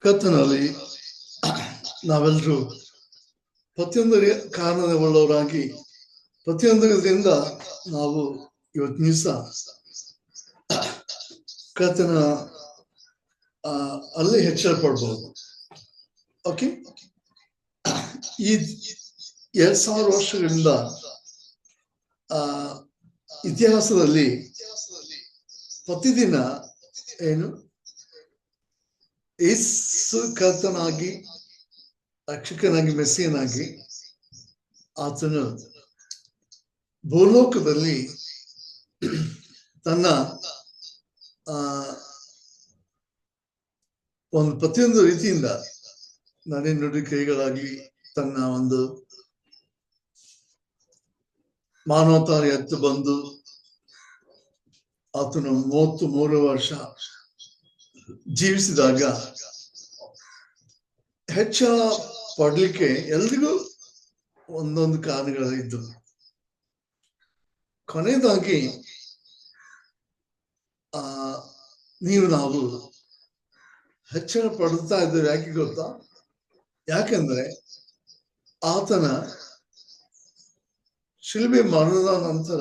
ಕರ್ತನಲ್ಲಿ ನಾವೆಲ್ಲರೂ ಪ್ರತಿಯೊಂದು ಕಾರಣದ ಉಳ್ಳವರಾಗಿ ಪ್ರತಿಯೊಂದರಿಂದ ನಾವು ಇವತ್ತು ದಿವಸ ಕರ್ತನ ಅಲ್ಲಿ ಹೆಚ್ಚಳ ಪಡ್ಬೋದು. ಓಕೆ, ಈ 2000 ವರ್ಷಗಳಿಂದ ಇತಿಹಾಸದಲ್ಲಿ ಪ್ರತಿದಿನ ಏನು ಯೇಸು ಕರ್ತನಾಗಿ ರಕ್ಷಕನಾಗಿ ಮೆಸ್ಸಿಯನಾಗಿ ಆತನು ಭೂಲೋಕದಲ್ಲಿ ತನ್ನ ಒಂದು ಪ್ರತಿಯೊಂದು ರೀತಿಯಿಂದ ನಡೆ ನುಡಿ ಕೈಗಳಾಗ್ಲಿ ತನ್ನ ಒಂದು ಮಾನವತಾರ ಎತ್ತು ಬಂದು ಆತನು 33 ವರ್ಷ ಜೀವಿಸಿದಾಗ ಹೆಚ್ಚಳ ಪಡ್ಲಿಕ್ಕೆ ಎಲ್ರಿಗೂ ಒಂದೊಂದು ಕಾರಣಗಳಿದ್ದವು. ಕೊನೆಯದಾಗಿ ನಾವು ಹೆಚ್ಚಳ ಪಡುತ್ತಾ ಇದ್ದೇವೆ. ಯಾಕೆ ಗೊತ್ತಾ? ಯಾಕಂದ್ರೆ ಆತನ ಶಿಲುಬೆ ಮರಣದ ನಂತರ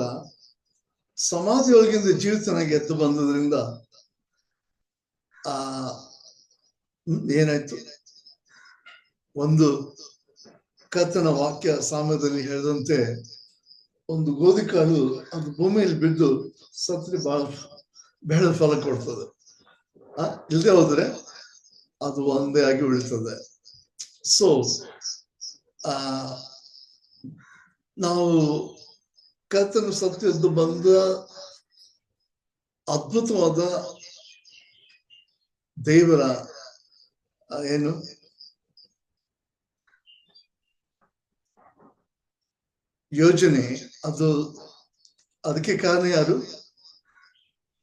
ಸಮಾಧಿಯೊಳಗಿಂದ ಜೀವಿತನಾಗಿ ಎದ್ದು ಬಂದದ್ರಿಂದ ಏನಾಯ್ತು, ಒಂದು ಕರ್ತನ ವಾಕ್ಯ ಸಾಮ್ಯದಲ್ಲಿ ಹೇಳಿದಂತೆ ಒಂದು ಗೋಧಿ ಕಾಳು ಅದು ಭೂಮಿಯಲ್ಲಿ ಬಿದ್ದು ಸತ್ರಿ ಬಹಳ ಬೆಳೆದ ಫಲ ಕೊಡ್ತದೆ. ಇಲ್ಲದೆ ಹೋದ್ರೆ ಅದು ಒಂದೇ ಆಗಿ ಉಳಿತದೆ. ಸೊ ನಾವು ಕರ್ತನ ಸತ್ಯದ್ದು ಬಂದ ಅದ್ಭುತವಾದ ದೇವರ ಏನು ಯೋಜನೆ, ಅದಕ್ಕೆ ಕಾರಣ ಯಾರು?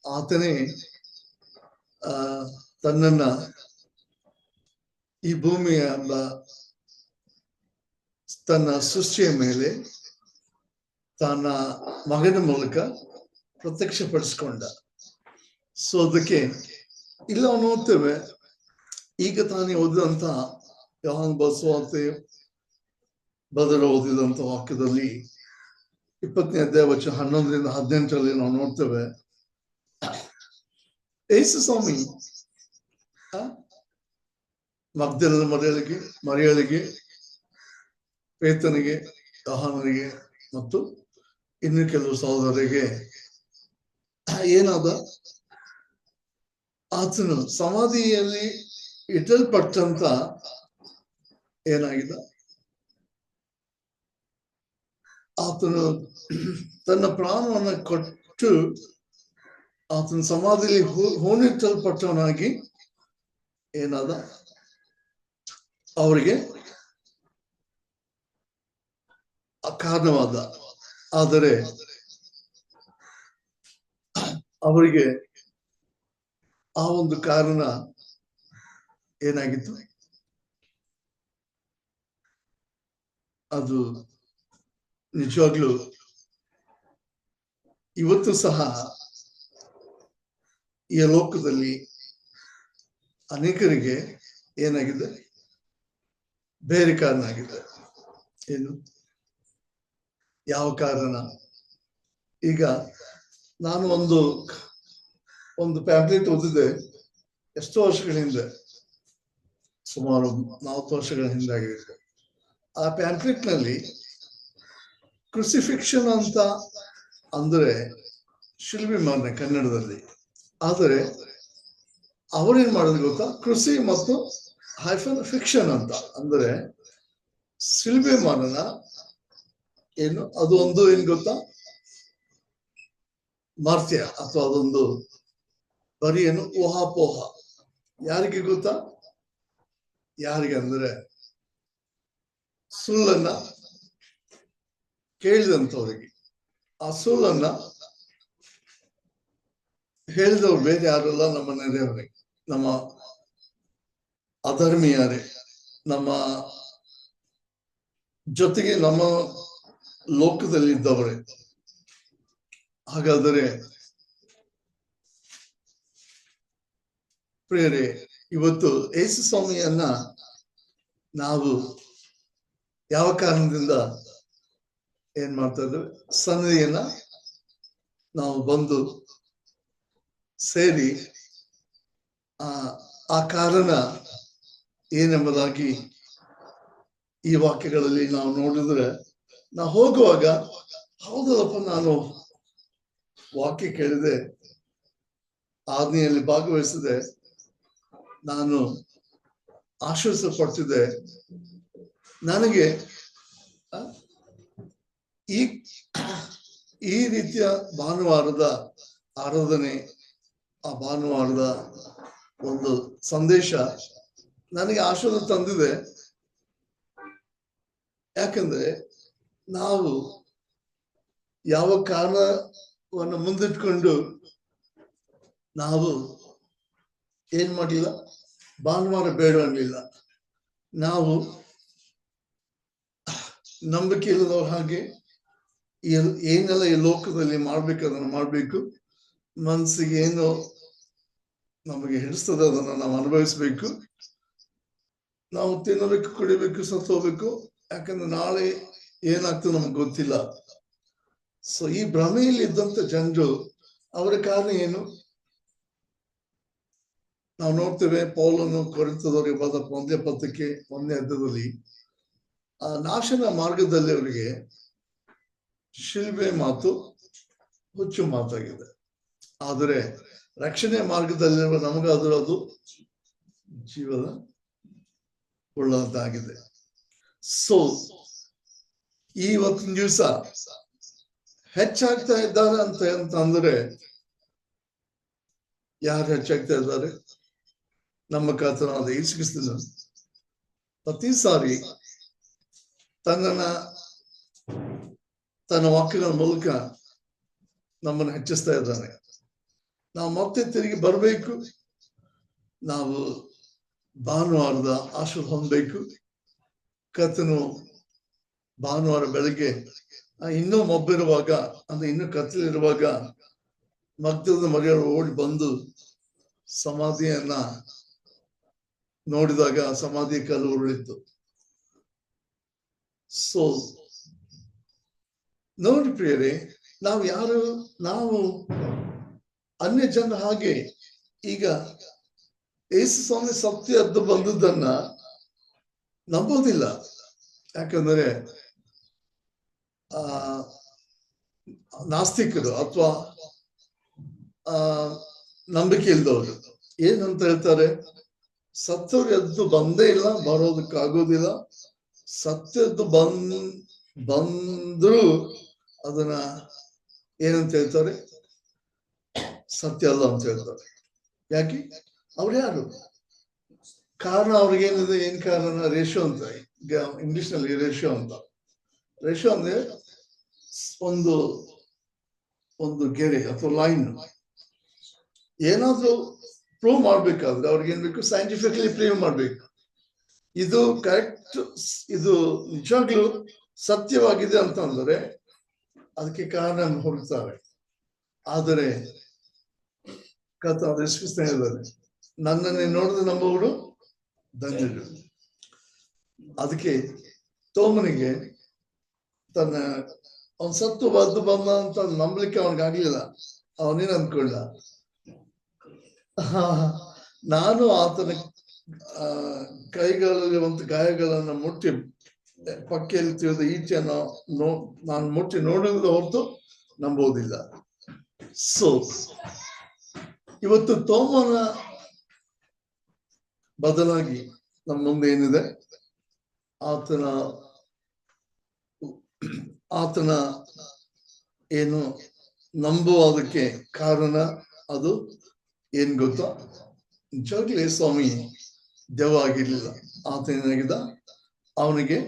ಆತನೇ ತನ್ನನ್ನ ಈ ಭೂಮಿಯ ತನ್ನ ಸೃಷ್ಟಿಯ ಮೇಲೆ ತನ್ನ ಮಗನ ಮೂಲಕ ಪ್ರತ್ಯಕ್ಷಪಡಿಸ್ಕೊಂಡ. ಸೊ ಅದಕ್ಕೆ ಇಲ್ಲ ನೋಡ್ತೇವೆ. ಈಗ ತಾನೇ ಓದಿದಂತ ಯೋಹಾನ ಬಸವಾರ್ತೆ ಬದಲ ಓದಿದಂತ ವಾಕ್ಯದಲ್ಲಿ 20ನೇ ಅಧ್ಯಾಯ ವಚನ 11ರಿಂದ 18ರಲ್ಲಿ ನಾವು ನೋಡ್ತೇವೆ, ಯೇಸು ಸ್ವಾಮಿ ಮಗ್ದಲದ ಮರಿಯಳಿಗೆ ಪೇತ್ರನಿಗೆ, ಯೋಹಾನನಿಗೆ ಮತ್ತು ಇನ್ನು ಕೆಲವು ಸಹೋದರರಿಗೆ ಏನಾದ, ಆತನು ಸಮಾಧಿಯಲ್ಲಿ ಇಡಲ್ಪಟ್ಟಂತ ಏನಾಗಿದೆ, ಆತನು ತನ್ನ ಪ್ರಾಣವನ್ನು ಕೊಟ್ಟು ಆತನ ಸಮಾಧಿಯಲ್ಲಿ ಹೂಣಿಟ್ಟಲ್ಪಟ್ಟವನಾಗಿ ಏನಾದ, ಅವರಿಗೆ ಕಾರಣವಾದ. ಆದರೆ ಅವರಿಗೆ ಆ ಒಂದು ಕಾರಣ ಏನಾಗಿತ್ತು, ಅದು ನಿಜವಾಗ್ಲೂ ಇವತ್ತು ಸಹ ಈ ಲೋಕದಲ್ಲಿ ಅನೇಕರಿಗೆ ಏನಾಗಿದೆ, ಬೇರೆ ಕಾರಣ ಆಗಿದೆ. ಏನು, ಯಾವ ಕಾರಣ? ಈಗ ನಾನು ಒಂದು ಪ್ಯಾಂಪ್ಲೆಟ್ ಓದಿದೆ ಎಷ್ಟೋ ವರ್ಷಗಳ ಹಿಂದೆ, ಸುಮಾರು 40 ವರ್ಷಗಳ ಹಿಂದಾಗಿದೆ. ಆ ಪ್ಯಾಂಪ್ಲೆಟ್ ನಲ್ಲಿ ಕ್ರುಸಿಫಿಕ್ಷನ್ ಅಂತ ಅಂದ್ರೆ ಶಿಲ್ಬಿ ಮರಣ ಕನ್ನಡದಲ್ಲಿ. ಆದರೆ ಅವರೇನ್ ಮಾಡೋದು ಗೊತ್ತಾ, ಕೃಷಿ ಮತ್ತು ಹೈಫನ್ ಫಿಕ್ಷನ್ ಅಂತ ಅಂದ್ರೆ ಶಿಲ್ಬೆ ಮರಣ ಏನು, ಅದು ಒಂದು ಏನ್ ಗೊತ್ತಾ, ಮಾರ್ತ್ಯ ಅಥವಾ ಅದೊಂದು ಬರೀ ಏನು ಊಹಾಪೋಹ. ಯಾರಿಗೆ ಗೊತ್ತಾ? ಯಾರಿಗೆ ಅಂದ್ರೆ ಸುಳ್ಳನ್ನ ಕೇಳಿದಂಥವ್ರಿಗೆ. ಆ ಸುಳ್ಳನ್ನ ಹೇಳಿದವ್ರು ಬೇರೆ ಯಾರಲ್ಲ, ನಮ್ಮ ನೆರೆಯವರೇ, ನಮ್ಮ ಅಧರ್ಮೀಯರೇ, ನಮ್ಮ ಜೊತೆಗೆ ನಮ್ಮ ಲೋಕದಲ್ಲಿದ್ದವರೇ. ಹಾಗಾದರೆ ಪ್ರಿಯರೇ, ಇವತ್ತು ಯೇಸು ಸ್ವಾಮಿಯನ್ನ ನಾವು ಯಾವ ಕಾರಣದಿಂದ ಏನ್ ಮಾಡ್ತಾ ಇದ್ದೇವೆ, ಸನ್ನಿಧಿಯನ್ನ ನಾವು ಬಂದು ಸೇರಿ ಆ ಕಾರಣ ಏನೆಂಬುದಾಗಿ ಈ ವಾಕ್ಯಗಳಲ್ಲಿ ನಾವು ನೋಡಿದ್ರೆ, ನಾವು ಹೋಗುವಾಗ ಹೌದಲ್ಲಪ್ಪ, ನಾನು ವಾಕ್ಯ ಕೇಳಿದೆ, ಆಜ್ಞೆಯಲ್ಲಿ ಭಾಗವಹಿಸಿದೆ, ನಾನು ಆಶ್ವಾಸಪಡ್ತಿದ್ದೆ, ನನಗೆ ಈ ರೀತಿಯ ಭಾನುವಾರದ ಆರಾಧನೆ, ಆ ಭಾನುವಾರದ ಒಂದು ಸಂದೇಶ ನನಗೆ ಆಶ್ವಾಸ ತಂದಿದೆ. ಯಾಕಂದ್ರೆ ನಾವು ಯಾವ ಕಾರಣವನ್ನು ಮುಂದಿಟ್ಕೊಂಡು ನಾವು ಏನ್ ಮಾಡಲಿಲ್ಲ, ಭಾನುವಾರ ಬೇಡ ಅನ್ನಲಿಲ್ಲ. ನಾವು ನಂಬಿಕೆ ಇಲ್ಲದವ್ರ ಹಾಗೆ ಏನೆಲ್ಲ ಈ ಲೋಕದಲ್ಲಿ ಮಾಡ್ಬೇಕದನ್ನು ಮಾಡ್ಬೇಕು, ಮನಸ್ಸಿಗೆ ಏನು ನಮಗೆ ಹಿಡಿಸ್ತದೆ ಅದನ್ನ ನಾವು ಅನುಭವಿಸ್ಬೇಕು, ನಾವು ತಿನ್ನಬೇಕು, ಕುಡಿಬೇಕು, ಸತ್ತು ಹೋಗ್ಬೇಕು, ಯಾಕಂದ್ರೆ ನಾಳೆ ಏನಾಗ್ತದೆ ನಮ್ಗೆ ಗೊತ್ತಿಲ್ಲ. ಸೊ ಈ ಭ್ರಮೆಯಲ್ಲಿ ಇದ್ದಂತ ಜನರು, ಅವರ ಕಾರಣ ಏನು ನಾವು ನೋಡ್ತೇವೆ. ಪೌಲನು ಕೊರಿಂಥದವರಿಗೆ ಬರೆದ 1ನೇ ಪತ್ರಕ್ಕೆ 1ನೇ ಅಧ್ಯಾಯದಲ್ಲಿ ಆ ನಾಶನ ಮಾರ್ಗದಲ್ಲಿ ಅವರಿಗೆ ಶಿಲ್ಬೆ ಮಾತು ಹುಚ್ಚು ಮಾತಾಗಿದೆ, ಆದರೆ ರಕ್ಷಣೆ ಮಾರ್ಗದಲ್ಲಿರುವ ನಮಗಾದರೂ ಅದು ಜೀವದ ಉಳ್ಳದಾಗಿದೆ. ಸೊ ಇವತ್ತಿನ ದಿವಸ ಹೆಚ್ಚಾಗ್ತಾ ಇದ್ದಾರೆ ಅಂತಂದ್ರೆ ಯಾರು ಹೆಚ್ಚಾಗ್ತಾ ಇದ್ದಾರೆ? ನಮ್ಮ ಕರ್ತನಾದ ಯೇಸು ಕ್ರಿಸ್ತನು ಪ್ರತಿ ಸಾರಿ ತನ್ನ ವಾಕ್ಯಗಳ ಮೂಲಕ ನಮ್ಮನ್ನು ಹೆಚ್ಚಿಸ್ತಾ ಇದ್ದಾನೆ. ನಾವು ಮತ್ತೆ ತಿರುಗಿ ಬರಬೇಕು, ನಾವು ಭಾನುವಾರದ ಆಶೀರ್ವಾದ ಹೊಂದಬೇಕು. ಕರ್ತನು ಭಾನುವಾರ ಬೆಳಗ್ಗೆ ಇನ್ನೂ ಮಬ್ಬಿರುವಾಗ, ಅಂದ್ರೆ ಇನ್ನೂ ಕತ್ತಲಿರುವಾಗ ಮಗ್ದಲದ ಮರಿಯಳು ಓಡಿ ಬಂದು ಸಮಾಧಿಯನ್ನ ನೋಡಿದಾಗ ಸಮಾಧಿ ಕಲ್ಲು ಉರುಳಿತ್ತು. ಸೊ ನೋಡಿ ಪ್ರಿಯರೇ, ನಾವು ಅನ್ಯ ಜನ ಹಾಗೆ ಈಗ ಯೇಸು ಸ್ವಾಮಿ ಸತ್ಯ ಎದ್ದು ಬಂದದ್ದನ್ನ ನಂಬೋದಿಲ್ಲ. ಯಾಕಂದ್ರೆ ನಾಸ್ತಿಕರು ಅಥವಾ ನಂಬಿಕೆ ಇಲ್ದವರು ಏನಂತ ಹೇಳ್ತಾರೆ, ಸತ್ಯವ್ರು ಎದ್ದು ಬಂದೇ ಇಲ್ಲ, ಬರೋದಕ್ಕಾಗೋದಿಲ್ಲ, ಸತ್ಯದ್ದು ಬಂದ್ರು ಅದನ್ನ ಏನಂತ ಹೇಳ್ತಾರೆ, ಸತ್ಯ ಅಲ್ಲ ಅಂತ ಹೇಳ್ತಾರೆ. ಯಾಕೆ? ಅವ್ರು ಯಾರು? ಕಾರಣ ಅವ್ರಿಗೇನಿದೆ, ಏನ್ ಕಾರಣ? ರೇಷೋ ಅಂತ, ಈಗ ಇಂಗ್ಲಿಷ್ ನಲ್ಲಿ ರೇಷೋ ಅಂತ. ರೇಷೋ ಅಂದ್ರೆ ಒಂದು ಗೆರೆ ಅಥವಾ ಲೈನ್. ಏನಾದ್ರೂ ಪ್ರೂವ್ ಮಾಡ್ಬೇಕಾದ್ರೆ ಅವ್ರಿಗೆ ಏನ್ ಬೇಕು? ಸೈಂಟಿಫಿಕಲಿ ಪ್ರೂವ್ ಮಾಡ್ಬೇಕು. ಇದು ಕರೆಕ್ಟ್, ಇದು ನಿಜವಾಗ್ಲೂ ಸತ್ಯವಾಗಿದೆ ಅಂತ ಅಂದ್ರೆ ಅದಕ್ಕೆ ಕಾರಣ ಹುಡುಕ್ತಾರೆ. ಆದರೆ ಕರ್ತನಾದ ಯೇಸು ಕ್ರಿಸ್ತನು ಹೇಳಿದ್ದಾನೆ, ನನ್ನನ್ನೇ ನೋಡಿದ ನಂಬುವವರು ಧನ್ಯರು. ಅದಕ್ಕೆ ತೋಮನಿಗೆ ಅವನ್ ಸತ್ತು ಬದ್ದು ಬಂದ ಅಂತ ನಂಬಲಿಕ್ಕೆ ಅವನಿಗಾಗ್ಲಿಲ್ಲ. ಅವನೇನ್ ಅಂದ್ಕೊಂಡ, ನಾನು ಆತನ ಕೈಗಳಲ್ಲಿ ಒಂದು ಗಾಯಗಳನ್ನ ಮುಟ್ಟಿ ಪಕ್ಕೆಯಲ್ಲಿ ತಿಳಿದ ಈಚೆಯನ್ನು ನಾನು ಮುಟ್ಟಿ ನೋಡುವುದ ಹೊರತು ನಂಬೋದಿಲ್ಲ. ಸೊ ಇವತ್ತು ತೋಮನ ಬದಲಾಗಿ ನಮ್ಮ ಮುಂದೆ ಏನಿದೆ, ಆತನ ಏನು ನಂಬುವುದಕ್ಕೆ ಕಾರಣ ಅದು ಏನ್ ಗೊತ್ತಾ? ನಿಜವಾಗ್ಲೇ ಸ್ವಾಮಿ ದೆವ್ವ ಆಗಿರ್ಲಿಲ್ಲ. ಆತ ಏನಾಗಿದ್ದ, ಅವನಿಗೆ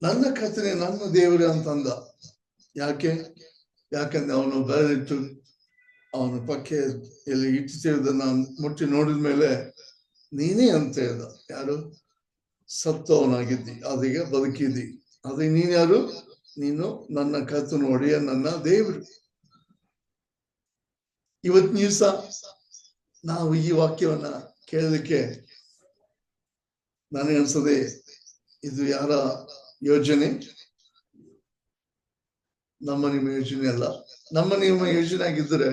ನನ್ನ ಕರ್ತನೆ ನನ್ನ ದೇವರೇ ಅಂತಂದ. ಯಾಕಂದ್ರೆ ಅವನು ಬೆರಳಿಟ್ಟು ಅವನ ಪಕ್ಕೆಯಲ್ಲಿ ಇಟ್ಟಿದ್ದನ್ನ ಮುಟ್ಟಿ ನೋಡಿದ ಮೇಲೆ ನೀನೇ ಅಂತ ಹೇಳ್ದ. ಯಾರು? ಸತ್ತವನಾಗಿದ್ದಿ, ಅದೀಗ ಬದುಕಿದ್ದಿ, ಅದೇ ನೀನ್ ಯಾರು? ನೀನು ನನ್ನ ಕರ್ತನ ಒಡೆಯ, ನನ್ನ ದೇವರು. ಇವತ್ತಿನ ದಿವಸ ನಾವು ಈ ವಾಕ್ಯವನ್ನ ಕೇಳಲಿಕ್ಕೆ ನನಗೆ ಅನ್ಸದೆ ಇದು ಯಾರ ಯೋಜನೆ, ನಮ್ಮ ನಿಮ್ಮ ಯೋಜನೆ ಅಲ್ಲ. ನಮ್ಮ ನಿಮ್ಮ ಯೋಜನೆ ಆಗಿದ್ರೆ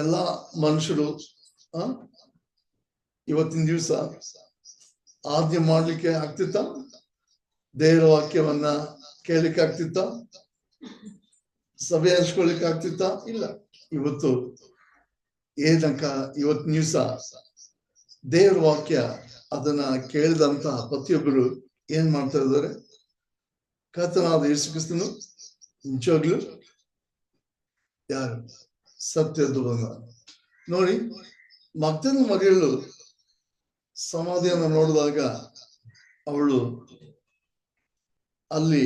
ಎಲ್ಲ ಮನುಷ್ಯರು ಇವತ್ತಿನ ದಿವಸ ಆಜ್ಞೆ ಮಾಡ್ಲಿಕ್ಕೆ ಆಗ್ತಿತ್ತ, ದೇವರ ವಾಕ್ಯವನ್ನ ಕೇಳಲಿಕ್ಕೆ ಆಗ್ತಿತ್ತ, ಸಭೆ ಹಂಚ್ಕೊಳ್ಲಿಕ್ಕೆ ಆಗ್ತಿತ್ತ? ಇಲ್ಲ. ಇವತ್ತು ಏನಕ್ಕ ಇವತ್ತಿನ ದಿವಸ ದೇವರ ವಾಕ್ಯ ಅದನ್ನ ಕೇಳಿದಂತ ಪ್ರತಿಯೊಬ್ಬರು ಏನ್ ಮಾಡ್ತಾ ಇದ್ದಾರೆ? ಕರ್ತನಾದ ಯೇಸು ಕ್ರಿಸ್ತನು ನಿಜವಾಗ್ಲು ಯಾರು ಸತ್ಯದ ನೋಡಿ. ಮಗ್ದಲನ ಮರಿಯಳು ಸಮಾಧಿಯನ್ನು ನೋಡಿದಾಗ ಅವಳು ಅಲ್ಲಿ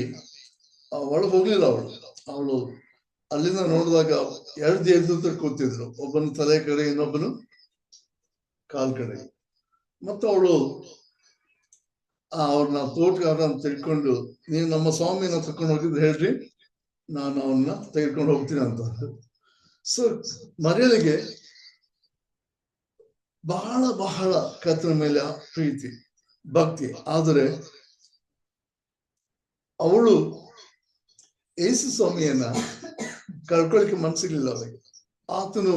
ಒಳಗೆ ಹೋಗ್ಲಿಲ್ಲ. ಅವಳು ಅಲ್ಲಿಂದ ನೋಡಿದಾಗ 2 ದೇವದೂತರು ಕೂತಿದ್ರು, ಒಬ್ಬನು ತಲೆ ಕಡೆ, ಇನ್ನೊಬ್ಬನು ಕಾಲ್ ಕಡೆ. ಮತ್ತು ಅವಳು ಅವ್ರನ್ನ ತೋಟಗಾರನ್ನ ತಿಳ್ಕೊಂಡು, ನೀವು ನಮ್ಮ ಸ್ವಾಮಿನ ತಕೊಂಡು ಹೋಗಿದ್ರೆ ಹೇಳ್ರಿ, ನಾನು ಅವನ್ನ ತೆಗೆದುಕೊಂಡು ಹೋಗ್ತೀನಿ ಅಂತ. ಸೊ ಮರಿಯಳಿಗೆ ಬಹಳ ಬಹಳ ಕರ್ತನ ಮೇಲೆ ಪ್ರೀತಿ, ಭಕ್ತಿ. ಆದರೆ ಅವಳು ಯೇಸು ಸ್ವಾಮಿಯನ್ನ ಕಳ್ಕೊಳಿಕ್ಕೆ ಮನಸ್ಸಿರ್ಲಿಲ್ಲ ಅವಳಿಗೆ. ಆತನು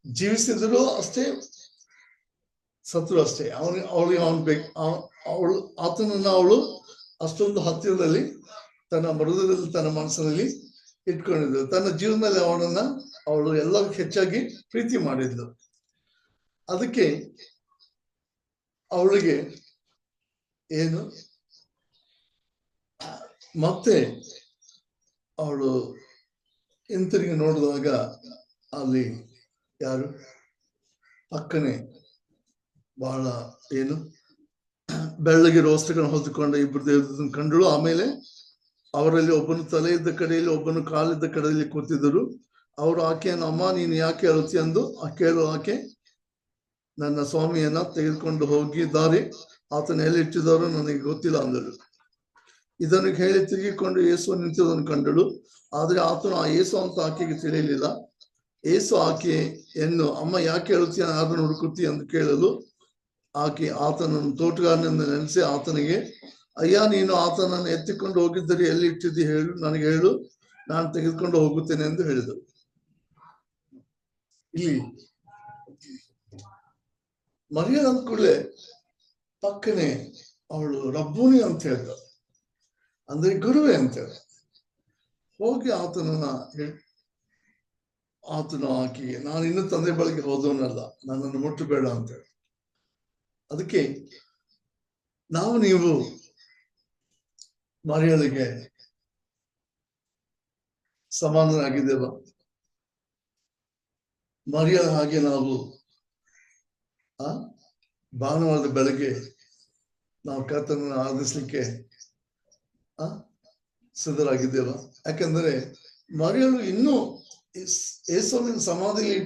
ಜೀವಿಸಿದ್ರು ಅಷ್ಟೇ, ಸತ್ರು ಅಷ್ಟೇ. ಅವಳಿಗೆ ಬೇಕು. ಆತನನ್ನ ಅವಳು ಅಷ್ಟೊಂದು ಹತ್ತಿರದಲ್ಲಿ ತನ್ನ ಮೃದದಲ್ಲಿ ತನ್ನ ಮನಸ್ಸಿನಲ್ಲಿ ಇಟ್ಕೊಂಡಿದ್ಲು. ತನ್ನ ಜೀವನದಲ್ಲಿ ಅವಳು ಎಲ್ಲರಿಗೂ ಹೆಚ್ಚಾಗಿ ಪ್ರೀತಿ ಮಾಡಿದ್ಲು. ಅದಕ್ಕೆ ಅವಳಿಗೆ ಏನು ಮತ್ತೆ ಅವಳು ಹಿಂತಿರುಗಿ ನೋಡಿದಾಗ ಅಲ್ಲಿ ಯಾರು ಪಕ್ಕನೆ ಬಹಳ ಏನು ಬೆಳ್ಳಗಿರೋ ವಸ್ತ್ರಗಳನ್ನು ಹೊತ್ತುಕೊಂಡ 2 ದೇವದೂತರನ್ನು ಕಂಡಳು. ಆಮೇಲೆ ಅವರಲ್ಲಿ ಒಬ್ಬನು ತಲೆ ಇದ್ದ ಕಡೆಯಲ್ಲಿ, ಒಬ್ಬನು ಕಾಲಿದ್ದ ಕಡೆಯಲ್ಲಿ ಕೂತಿದ್ದರು. ಅವರು ಆಕೆಯನ್ನು, ಅಮ್ಮ ನೀನು ಯಾಕೆ ಅಳುತ್ತಿ ಎಂದು ಕೇಳು. ಆಕೆ, ನನ್ನ ಸ್ವಾಮಿಯನ್ನ ತೆಗೆದುಕೊಂಡು ಹೋಗಿದ್ದಾರೆ, ಆತನ ಎಲ್ಲಿ ಇಟ್ಟಿದ್ದಾರೋ ನನಗೆ ಗೊತ್ತಿಲ್ಲ ಅಂದಳು. ಇದನ್ನು ಹೇಳಿ ತಿರುಗಿಕೊಂಡು ಯೇಸು ನಿಂತಿದ್ದನ್ನು ಕಂಡಳು. ಆದ್ರೆ ಆತನು ಆ ಯೇಸು ಅಂತ ಆಕೆಗೆ ತಿಳಿಯಲಿಲ್ಲ. ಯೇಸು ಆಕೆಯನ್ನು, ಅಮ್ಮ ಯಾಕೆ ಅಳುತ್ತೀಯ, ಯಾರನ್ನು ಹುಡುಕುತ್ತಿ ಎಂದು ಕೇಳಲು ಆಕೆ ಆತನನ್ನು ತೋಟಗಾರನಿಂದ ನೆನೆಸಿ ಆತನಿಗೆ, ಅಯ್ಯ ನೀನು ಆತನನ್ನು ಎತ್ತಿಕೊಂಡು ಹೋಗಿದ್ದರೆ ಎಲ್ಲಿ ಇಟ್ಟಿದ್ದಿ ಹೇಳು, ನನಗೆ ಹೇಳು, ನಾನು ತೆಗೆದುಕೊಂಡು ಹೋಗುತ್ತೇನೆ ಎಂದು ಹೇಳಿದಳು. ಇಲ್ಲಿ ಮರಿಯಳ ಕೂಡಲೇ ಪಕ್ಕನೆ ಅವಳು ರಬ್ಬೂನಿ ಅಂತ ಹೇಳ್ತಾಳೆ, ಅಂದ್ರೆ ಗುರುವೆ ಅಂತ ಹೇಳಿ ಹೋಗಿ ಆತನು ಆಕೆಗೆ, ನಾನು ಇನ್ನು ತಂದೆ ಬಳಿಗೆ ಹೋದವನಲ್ಲ, ನನ್ನನ್ನು ಮುಟ್ಟಬೇಡ ಅಂತ ಹೇಳಿ. ಅದಕ್ಕೆ ನೀವು ಮರಿಯಳಿಗೆ ಸಮಾನರಾಗಿದ್ದೇವ? ಮರಿಯಳ ಹಾಗೆ ನಾವು ಭಾನುವಾರದ ಬೆಳಗ್ಗೆ ನಾವು ಕರ್ತನನ್ನು ಆರಾಧಿಸ್ಲಿಕ್ಕೆ ಸಿದ್ಧರಾಗಿದ್ದೇವ? ಯಾಕಂದ್ರೆ ಮರಿಯಳು ಇನ್ನೂ ಯೇಸುವಿನ ಸಮಾಧಿಯಲ್ಲಿ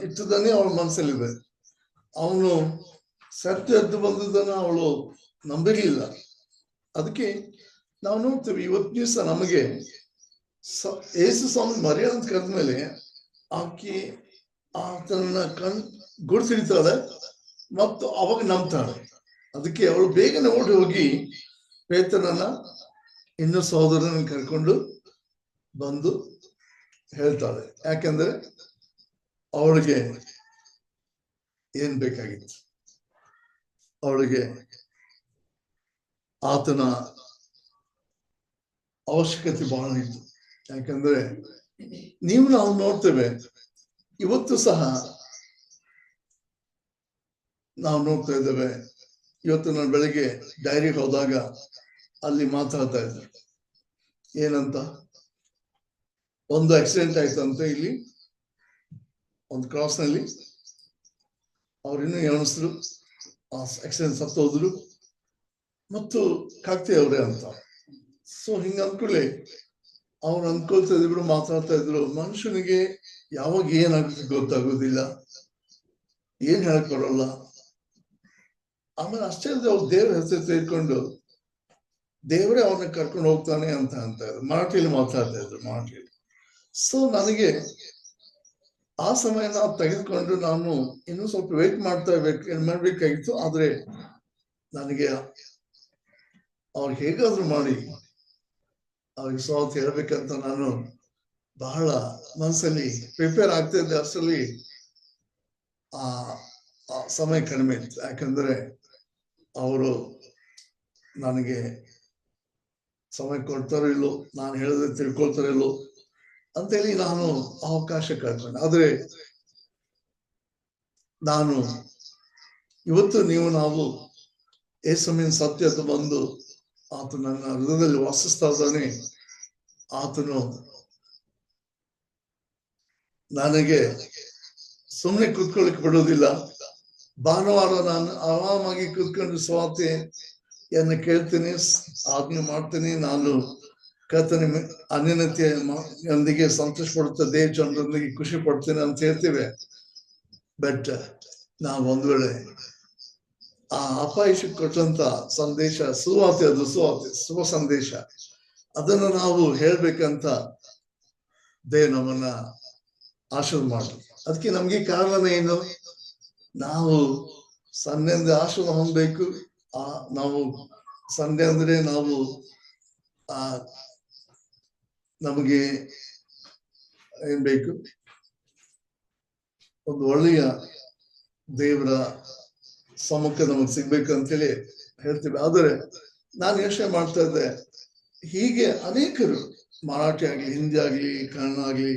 ಇಟ್ಟದನ್ನೇ ಅವಳ ಮನಸ್ಸಲ್ಲಿದೆ. ಅವನು ಸತ್ಯ ಎದ್ದು ಬಂದದನ್ನ ಅವಳು ನಂಬಿರ್ಲಿಲ್ಲ. ಅದಕ್ಕೆ ನಾವು ನೋಡ್ತೇವೆ ಇವತ್ತು ದಿವಸ ನಮಗೆ ಯೇಸು ಸ್ವಾಮಿ ಮರಿಯಳ ಅಂತ ಕರೆದ ಮೇಲೆ ಆಕೆ ಆತನನ್ನ ಗುರುತಿಡ್ತಾಳೆ ಮತ್ತು ಅವಾಗ ನಂಬ್ತಾಳೆ. ಅದಕ್ಕೆ ಅವಳು ಬೇಗನೆ ಓಡಿ ಹೋಗಿ ಪೇತ್ರನನ್ನ ಇನ್ನು ಸಹೋದರನ ಕರ್ಕೊಂಡು ಬಂದು ಹೇಳ್ತಾಳೆ. ಯಾಕಂದ್ರೆ ಅವಳಿಗೆ ಏನ್ ಬೇಕಾಗಿತ್ತು? ಅವಳಿಗೆ ಆತನ ಅವಶ್ಯಕತೆ ಬಹಳ ಇತ್ತು. ಯಾಕಂದ್ರೆ ನಾವು ನೋಡ್ತೇವೆ, ಇವತ್ತು ಸಹ ನಾವು ನೋಡ್ತಾ ಇದ್ದೇವೆ. ಇವತ್ತು ನಾನು ಬೆಳಿಗ್ಗೆ ಡೈರಿ ಹೋದಾಗ ಅಲ್ಲಿ ಮಾತಾಡ್ತಾ ಇದ್ದೆ, ಏನಂತ, ಒಂದು ಆಕ್ಸಿಡೆಂಟ್ ಆಯ್ತಂತೆ ಇಲ್ಲಿ ಒಂದು ಕ್ರಾಸ್ ನಲ್ಲಿ. ಅವ್ರಿನ್ನೂ ಎಣಿಸಿದ್ರು, ಆ ಆಕ್ಸಿಡೆಂಟ್ ಸತ್ತೋದ್ರು ಮತ್ತು ಕಾಕ್ತಿ ಅವರೇ ಅಂತ. ಸೊ ಹಿಂಗ ಅನ್ಕೊಳ್ಳಿ ಅವ್ರು ಅನ್ಕೊಳ್ತಾ ಇದ್ರು, ಮಾತಾಡ್ತಾ ಇದ್ರು. ಮನುಷ್ಯನಿಗೆ ಯಾವಾಗ ಏನಾಗುತ್ತೆ ಗೊತ್ತಾಗೋದಿಲ್ಲ, ಏನ್ ಹೇಳಕ್ ಬರೋಲ್ಲ. ಆಮೇಲೆ ಅಷ್ಟೇ ಅಲ್ಲದೆ ಅವ್ರು ದೇವ್ರ ಹೆಸರು ತೆಗೆದುಕೊಂಡು ದೇವರೇ ಅವ್ರನ್ನ ಕರ್ಕೊಂಡು ಹೋಗ್ತಾನೆ ಅಂತ ಇದ್ರು. ಮರಾಠಿಯಲ್ಲಿ ಮಾತಾಡ್ತಾ ಇದ್ರು, ಮರಾಠಿಯಲ್ಲಿ. ಸೊ ನನಗೆ ಆ ಸಮಯನ ತೆಗೆದುಕೊಂಡು ನಾನು ಇನ್ನೂ ಸ್ವಲ್ಪ ವೇಟ್ ಮಾಡ್ಬೇಕಾಗಿತ್ತು. ಆದ್ರೆ ನನಗೆ ಅವ್ರಿಗೆ ಹೇಗಾದ್ರೂ ಮಾಡಿ ಅವ್ರಿಗೆ ಸ್ವಾಗತ ಹೇಳ್ಬೇಕಂತ ನಾನು ಬಹಳ ಮನಸ್ಸಲ್ಲಿ ಪ್ರಿಪೇರ್ ಆಗ್ತಿದ್ದೆ. ಅಷ್ಟರಲ್ಲಿ ಆ ಸಮಯ ಕಡಿಮೆ ಇತ್ತು. ಯಾಕಂದ್ರೆ ಅವರು ನನಗೆ ಸಮಯ ಕೊಡ್ತಾರೋ ಇಲ್ಲೋ, ನಾನು ಹೇಳಿದ್ರೆ ತಿಳ್ಕೊಳ್ತಾರೋ ಇಲ್ಲೋ ಅಂತೇಳಿ ನಾನು ಅವಕಾಶ ಕಳ್ಕೊಂಡೆ. ಆದ್ರೆ ನಾನು ಇವತ್ತು ನಾವು ಯೇಸುವಿನ ಸತ್ಯತೆ ಬಂದು ಆತ ನನ್ನ ಹೃದಯದಲ್ಲಿ ವಾಸಿಸ್ತಾ ಇದ್ದಾನೆ. ಆತನು ನನಗೆ ಸುಮ್ಮನೆ ಕೂತ್ಕೊಳ್ಳಿಕ್ ಬಿಡೋದಿಲ್ಲ. ಭಾನುವಾರ ನಾನು ಆರಾಮಾಗಿ ಕೂತ್ಕೊಂಡು ಸ್ವಾರ್ಥೆಯನ್ನು ಕೇಳ್ತೀನಿ, ಆಜ್ಞೆ ಮಾಡ್ತೀನಿ. ನಾನು ಕರ್ತನ ಅನ್ಯನತೆಯೊಂದಿಗೆ ಸಂತೋಷ ಪಡುತ್ತದೆ, ಜನರೊಂದಿಗೆ ಖುಷಿ ಪಡ್ತೀನಿ ಅಂತ ಹೇಳ್ತೇವೆ. ಬಟ್ ನಾವು ಒಂದ್ ವೇಳೆ ಆ ಅಪಾಯಕ್ಕೆ ಕೊಟ್ಟಂತ ಸಂದೇಶ ಸುವಾರ್ತೆ, ಅದು ಶುಭ ಸಂದೇಶ, ಅದನ್ನು ನಾವು ಹೇಳ್ಬೇಕಂತ ದೇವ್ ನಮ್ಮನ್ನ ಆಶೀರ್ವಾದ ಮಾಡಿ. ಅದಕ್ಕೆ ನಮ್ಗೆ ಕಾರಣ ಏನು? ನಾವು ಸಂಡೆಯಿಂದ ಆಶೀರ್ವಾದ ಹೊಂದಬೇಕು. ನಾವು ಸಂಡೆ ಅಂದ್ರೆ ನಾವು ನಮಗೆ ಏನ್ ಬೇಕು? ಒಂದು ಒಳ್ಳೆಯ ದೇವರ ಸಮ್ಮುಖ ನಮಗೆ ಸಿಗ್ಬೇಕು ಅಂತೇಳಿ ಹೇಳ್ತೀವಿ. ಆದರೆ ನಾನು ಯೋಚನೆ ಮಾಡ್ತಾ ಇದ್ದೆ, ಹೀಗೆ ಅನೇಕರು ಮರಾಠಿ ಆಗ್ಲಿ, ಹಿಂದಿ ಆಗ್ಲಿ, ಕನ್ನಡ ಆಗ್ಲಿ,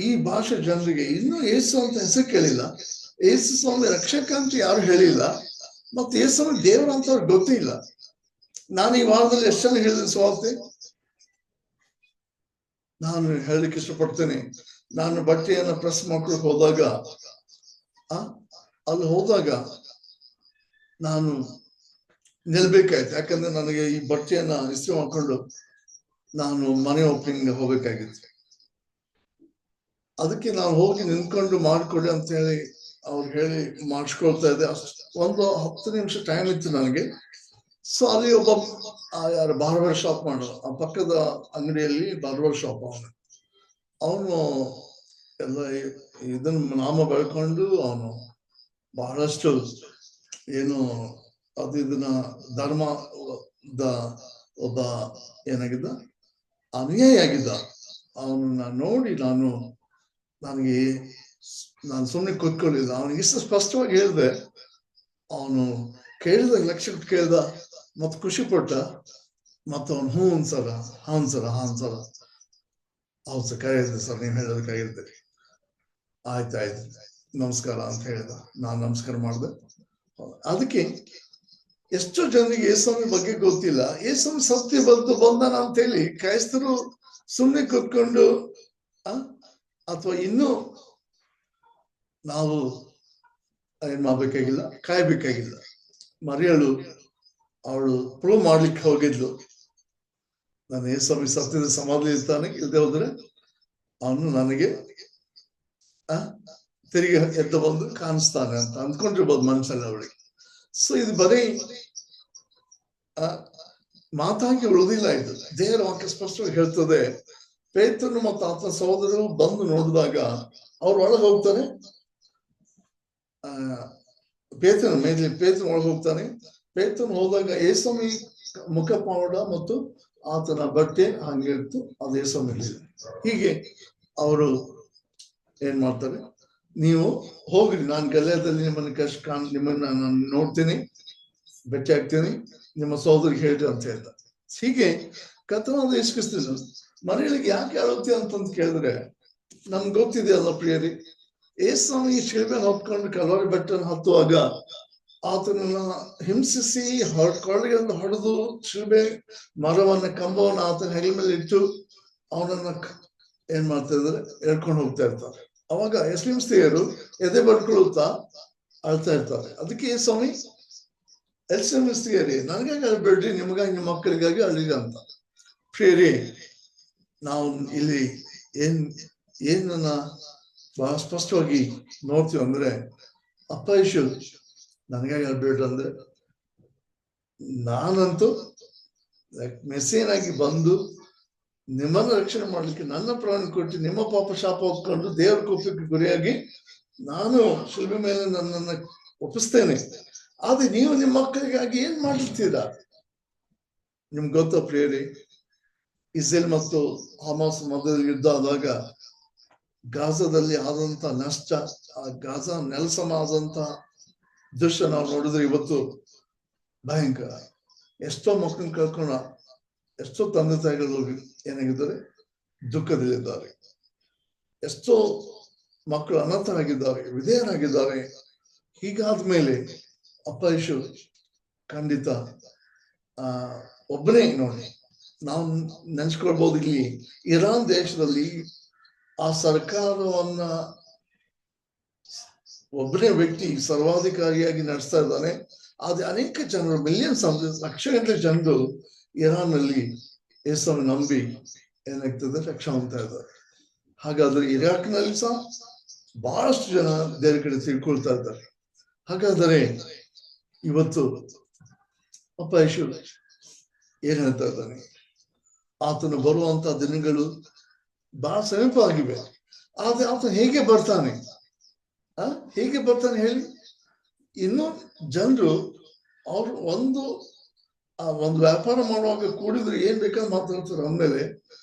ಈ ಭಾಷೆ ಜನರಿಗೆ ಇನ್ನೂ ಯೇಸು ಅಂತ ಹೆಸರು ಕೇಳಿಲ್ಲ. ಯೇಸು ಸ್ವಾಮಿ ರಕ್ಷಕ ಅಂತ ಯಾರು ಹೇಳಿಲ್ಲ, ಮತ್ತೆ ಯೇಸು ಸ್ವಾಮಿ ದೇವರ ಅಂತ ಅವ್ರಿಗೆ ಗೊತ್ತಿಲ್ಲ. ನಾನು ಈ ವಾರದಲ್ಲಿ ಎಷ್ಟು ಜನ ಹೇಳಿದೆ ಸ್ವಾರ್ಥೆ? ನಾನು ಹೇಳಲಿಕ್ಕೆ ಇಷ್ಟಪಡ್ತೇನೆ. ನಾನು ಬಟ್ಟೆಯನ್ನ ಪ್ರೆಸ್ ಮಾಡ್ಕೊಳಕ್ ಹೋದಾಗ ಅಲ್ಲಿ ಹೋದಾಗ ನಾನು ನಿಲ್ಬೇಕಾಯ್ತು. ಯಾಕಂದ್ರೆ ನನಗೆ ಈ ಬಟ್ಟೆಯನ್ನ ಇಸ್ತ್ರಿ ಮಾಡ್ಕೊಂಡು ನಾನು ಮನೆ ಓಪನಿಂಗ್ ಹೋಗ್ಬೇಕಾಗಿತ್ತು. ಅದಕ್ಕೆ ನಾನು ಹೋಗಿ ನಿಂತ್ಕೊಂಡು ಮಾಡ್ಕೊಡಿ ಅಂತ ಹೇಳಿ ಅವ್ರು ಹೇಳಿ ಮಾಡಿಸ್ಕೊಳ್ತಾ ಇದ್ದೆ. ಒಂದು 10 ನಿಮಿಷ ಟೈಮ್ ಇತ್ತು ನನಗೆ. ಸೊ ಅಲ್ಲಿ ಒಬ್ಬ ಯಾರು ಬಾರ್ಬರ್ ಶಾಪ್ ಮಾಡೋದು, ಆ ಪಕ್ಕದ ಅಂಗಡಿಯಲ್ಲಿ ಬಾರ್ಬರ್ ಶಾಪ್ ಅವನು ಎಲ್ಲ ಇದನ್ನ ನಾಮ ಬೆಳ್ಕೊಂಡು ಅವನು ಬಹಳಷ್ಟು ಏನು ಅದು ಇದನ್ನ ಧರ್ಮದ ಒಬ್ಬ ಏನಾಗಿದ್ದ, ಅನುಯಾಯಿ ಆಗಿದ್ದ. ಅವನನ್ನ ನೋಡಿ ನಾನು ಸುಮ್ಮನೆ ಕೂತ್ಕೊಳ್ಳಿಲ್ಲ. ಅವನಿಗೆ ಇಷ್ಟು ಸ್ಪಷ್ಟವಾಗಿ ಹೇಳ್ದೆ. ಅವನು ಕೇಳಿದ ಲಕ್ಷ ಕೇಳ್ದ, ಮತ್ ಖುಷಿ ಪಟ್ಟ. ಮತ್ತ ಅವನು ಹ್ಞೂ ಅನ್ಸಲ್ಲ, ಹೌದು ಸರ್ ಕರೆಯಿದ್ದೆ ಸರ್, ನೀವು ಹೇಳೋದಕ್ಕಾಗಿರ್ತೀರಿ, ಆಯ್ತಾಯ್ತು ನಮಸ್ಕಾರ ಅಂತ ಹೇಳಿದ. ನಾನು ನಮಸ್ಕಾರ ಮಾಡಿದೆ. ಅದಕ್ಕೆ ಎಷ್ಟೋ ಜನರಿಗೆ ಯೇಸುವಿನ ಬಗ್ಗೆ ಗೊತ್ತಿಲ್ಲ. ಯೇಸುವಿನ ಸತ್ಯ ಬಂದನ ಅಂತ ಹೇಳಿ ಕ್ರೈಸ್ತರು ಸುಮ್ಮನೆ ಕೂತ್ಕೊಂಡು ಅಥವಾ ಇನ್ನೂ ನಾವು ಏನ್ ಮಾಡ್ಬೇಕಾಗಿಲ್ಲ, ಕಾಯ್ಬೇಕಾಗಿಲ್ಲ. ಮರಿಯಳು ಅವಳು ಪ್ರೂವ್ ಮಾಡ್ಲಿಕ್ಕೆ ಹೋಗಿದ್ಲು, ನಾನು ಯೇಸುವಿನ ಸತ್ಯದ ಸಮಾಧಿ ಇರ್ತಾನೆ, ಇಲ್ಲದೆ ಹೋದ್ರೆ ಅವನು ನನಗೆ ತಿರುಗಿ ಎದ್ದು ಬಂದು ಕಾಣಿಸ್ತಾನೆ ಅಂತ ಅಂದ್ಕೊಂಡಿರ್ಬೋದು ಮನಸ್ಸಲ್ಲಿ ಅವಳಿಗೆ. ಸೊ ಇದು ಬರೀ ಮಾತಾಗಿ ಉಳಿದಿಲ್ಲ. ಇದು ದೇವರ ವಾಕ್ಯ ಸ್ಪಷ್ಟವಾಗಿ ಹೇಳ್ತದೆ. ಪೇತ್ರನು ಮತ್ತು ಆತನ ಸಹೋದರರು ಬಂದು ನೋಡಿದಾಗ ಅವ್ರು ಒಳಗೆ ಹೋಗ್ತಾನೆ. ಪೇತ್ರನ ಒಳಗೆ ಹೋಗ್ತಾನೆ. ಪೇತ್ರನು ಹೋದಾಗ ಯೇಸುವಿ ಮುಖಪೌಡ ಮತ್ತು ಆತನ ಬಟ್ಟೆ ಹಂಗೆ ಇತ್ತು, ಅದು ಯೇಸುವಿನಲ್ಲಿ. ಹೀಗೆ ಅವರು ಏನ್ ಮಾಡ್ತಾರೆ, ನೀವು ಹೋಗ್ರಿ, ನಾನು ಗಲ್ಯದಲ್ಲಿ ನಿಮ್ಮನ್ನ ನಾನು ನೋಡ್ತೀನಿ, ಭೇಟಿ ಆಗ್ತೀನಿ, ನಿಮ್ಮ ಸಹೋದರಿಗೆ ಹೇಳ್ರಿ ಅಂತ ಹೇಳ್ತಾರೆ. ಹೀಗೆ ಕರ್ತನಾದ ಯೇಸು ಕ್ರಿಸ್ತನು ಮನೆಗಳಿಗೆ ಯಾಕೆ ಅಳುತ್ತೀಯ ಅಂತಂದು ಕೇಳಿದ್ರೆ, ನಮ್ಗೆ ಗೊತ್ತಿದೆಯಲ್ಲ ಪ್ರಿಯರಿ, ಯೇಸುಸ್ವಾಮಿ ಶಿಲ್ಬೆ ಹೊತ್ಕೊಂಡು ಕಲ್ವಾರಿ ಬೆಟ್ಟನ್ನು ಹತ್ತುವಾಗ ಆತನನ್ನ ಹಿಂಸಿಸಿ ಕೊಳ್ಳೆಯಿಂದ ಹೊಡೆದು ಶಿಲ್ಬೆ ಮರವನ್ನ ಕಂಬವನ್ನ ಆತನ ಹೆಗಲ ಮೇಲೆ ಇಟ್ಟು ಅವನನ್ನ ಏನ್ ಮಾಡ್ತಾ ಇದ್ದಾರೆ, ಹೇಳ್ಕೊಂಡು ಹೋಗ್ತಾ ಇರ್ತಾರೆ. ಅವಾಗ ಮುಸ್ಲಿಂ ಸ್ತ್ರೀಯರು ಎದೆ ಬಡ್ಕೊಳುತ್ತಾ ಅಳ್ತಾ ಇರ್ತಾರೆ. ಅದಕ್ಕೆ ಸ್ವಾಮಿ ಮುಸ್ಲಿಂ ಸ್ತ್ರೀಯರಿ, ನನಗಾಗಿ ಅಳ್ಬೇಡ್ರಿ, ನಿಮಗಾಗಿ ನಿಮ್ಮ ಮಕ್ಕಳಿಗಾಗಿ ಅಳ್ಳಿರಿ ಅಂತ. ಪ್ರಿಯರಿ, ನಾವು ಇಲ್ಲಿ ಏನನ್ನ ಬಹಳ ಸ್ಪಷ್ಟವಾಗಿ ನೋಡ್ತೀವಿ ಅಂದ್ರೆ, ಅಪ್ಪ ಯೇಸು ನನಗಾಗಿ ಅಳ್ಬೇಡ್ರಿ ಅಂದ್ರೆ, ನಾನಂತೂ ಮೆಸ್ಸಿಯನಾಗಿ ಬಂದು ನಿಮ್ಮನ್ನು ರಕ್ಷಣೆ ಮಾಡ್ಲಿಕ್ಕೆ ನನ್ನ ಪ್ರಾಣ ಕೊಟ್ಟು ನಿಮ್ಮ ಪಾಪ ಶಾಪ ಹೊತ್ಕೊಂಡು ದೇವರ ಕೋಪಕ್ಕೆ ಗುರಿಯಾಗಿ ನಾನು ಶಿಲ್ಬೆ ಮೇಲೆ ನನ್ನನ್ನ ಒಪ್ಪಿಸ್ತೇನೆ. ಆದ್ರೆ ನೀವು ನಿಮ್ಮ ಮಕ್ಕಳಿಗಾಗಿ ಏನ್ ಮಾಡಿರ್ತೀರಾ? ನಿಮ್ಗೆ ಗೊತ್ತಾ ಪ್ರಿಯರೇ, ಇಸ್ರೇಲ್ ಮತ್ತು ಹಮಾಸ್ ಮಧ್ಯದಲ್ಲಿ ಯುದ್ಧ ಆದಾಗ ಗಾಜಾದಲ್ಲಿ ಆದಂತ ನಷ್ಟ, ಆ ಗಾಜಾ ನೆಲಸಮ ಆದಂತ ದೃಶ್ಯ ನಾವು ನೋಡಿದ್ರೆ ಇವತ್ತು ಭಯಂಕರ. ಎಷ್ಟೋ ಮಕ್ಕಳನ್ನ ಕಳ್ಕೊಂಡ, ಎಷ್ಟೋ ತಂದೆ ತಾಯಿಗಳು ಏನಾಗಿದ್ದಾರೆ, ದುಃಖದಲ್ಲಿದ್ದಾರೆ. ಎಷ್ಟೋ ಮಕ್ಕಳು ಅನಾಥರಾಗಿದ್ದಾರೆ, ವಿಧೇಯರಾಗಿದ್ದಾರೆ. ಹೀಗಾದ್ಮೇಲೆ ಅಪ್ಪ ಯೇಸು ಖಂಡಿತ ಒಬ್ಬನೇ ನೋಡಿ ನಾವು ನೆನ್ಸ್ಕೊಳ್ಬಹುದು. ಇಲ್ಲಿ ಇರಾನ್ ದೇಶದಲ್ಲಿ ಆ ಸರ್ಕಾರವನ್ನ ಒಬ್ಬನೇ ವ್ಯಕ್ತಿ ಸರ್ವಾಧಿಕಾರಿಯಾಗಿ ನಡೆಸ್ತಾ ಇದ್ದಾನೆ. ಆದ್ರೆ ಅನೇಕ ಜನರು, ಮಿಲಿಯನ್ಸ್, ಲಕ್ಷಗಟ್ಟಲೆ ಜನರು ಇರಾನ್ ನಲ್ಲಿ ಯೇಸುವನ್ನು ನಂಬಿ ಏನಾಗ್ತದೆ, ರಕ್ಷಣೆ ಹೊಂದ್ತಾ ಇದ್ದಾರೆ. ಹಾಗಾದ್ರೆ ಇರಾಕ್ ನಲ್ಲಿ ಸಹ ಬಹಳಷ್ಟು ಜನ ದೇವರ ಕಡೆ ತಿಳ್ಕೊಳ್ತಾ ಇದ್ದಾರೆ. ಹಾಗಾದರೆ ಇವತ್ತು ಅಪ್ಪ ಯೇಸು ಏನ್ ಹೇಳ್ತಾ ಇದ್ದಾನೆ, ಆತನು ಬರುವಂತ ದಿನಗಳು ಬಹಳ ಸಮೀಪ ಆಗಿವೆ. ಆದ್ರೆ ಆತ ಹೇಗೆ ಬರ್ತಾನೆ, ಹೇಗೆ ಬರ್ತಾನೆ ಹೇಳಿ? ಇನ್ನು ಜನರು ಅವ್ರು ಒಂದು ವ್ಯಾಪಾರ ಮಾಡುವಾಗ ಕೂಡಿದ್ರೆ ಏನ್ ಬೇಕಾದ್ರೆ ಮಾತಾಡ್ತಾರೆ. ಅಂದ್ಮೇಲೆ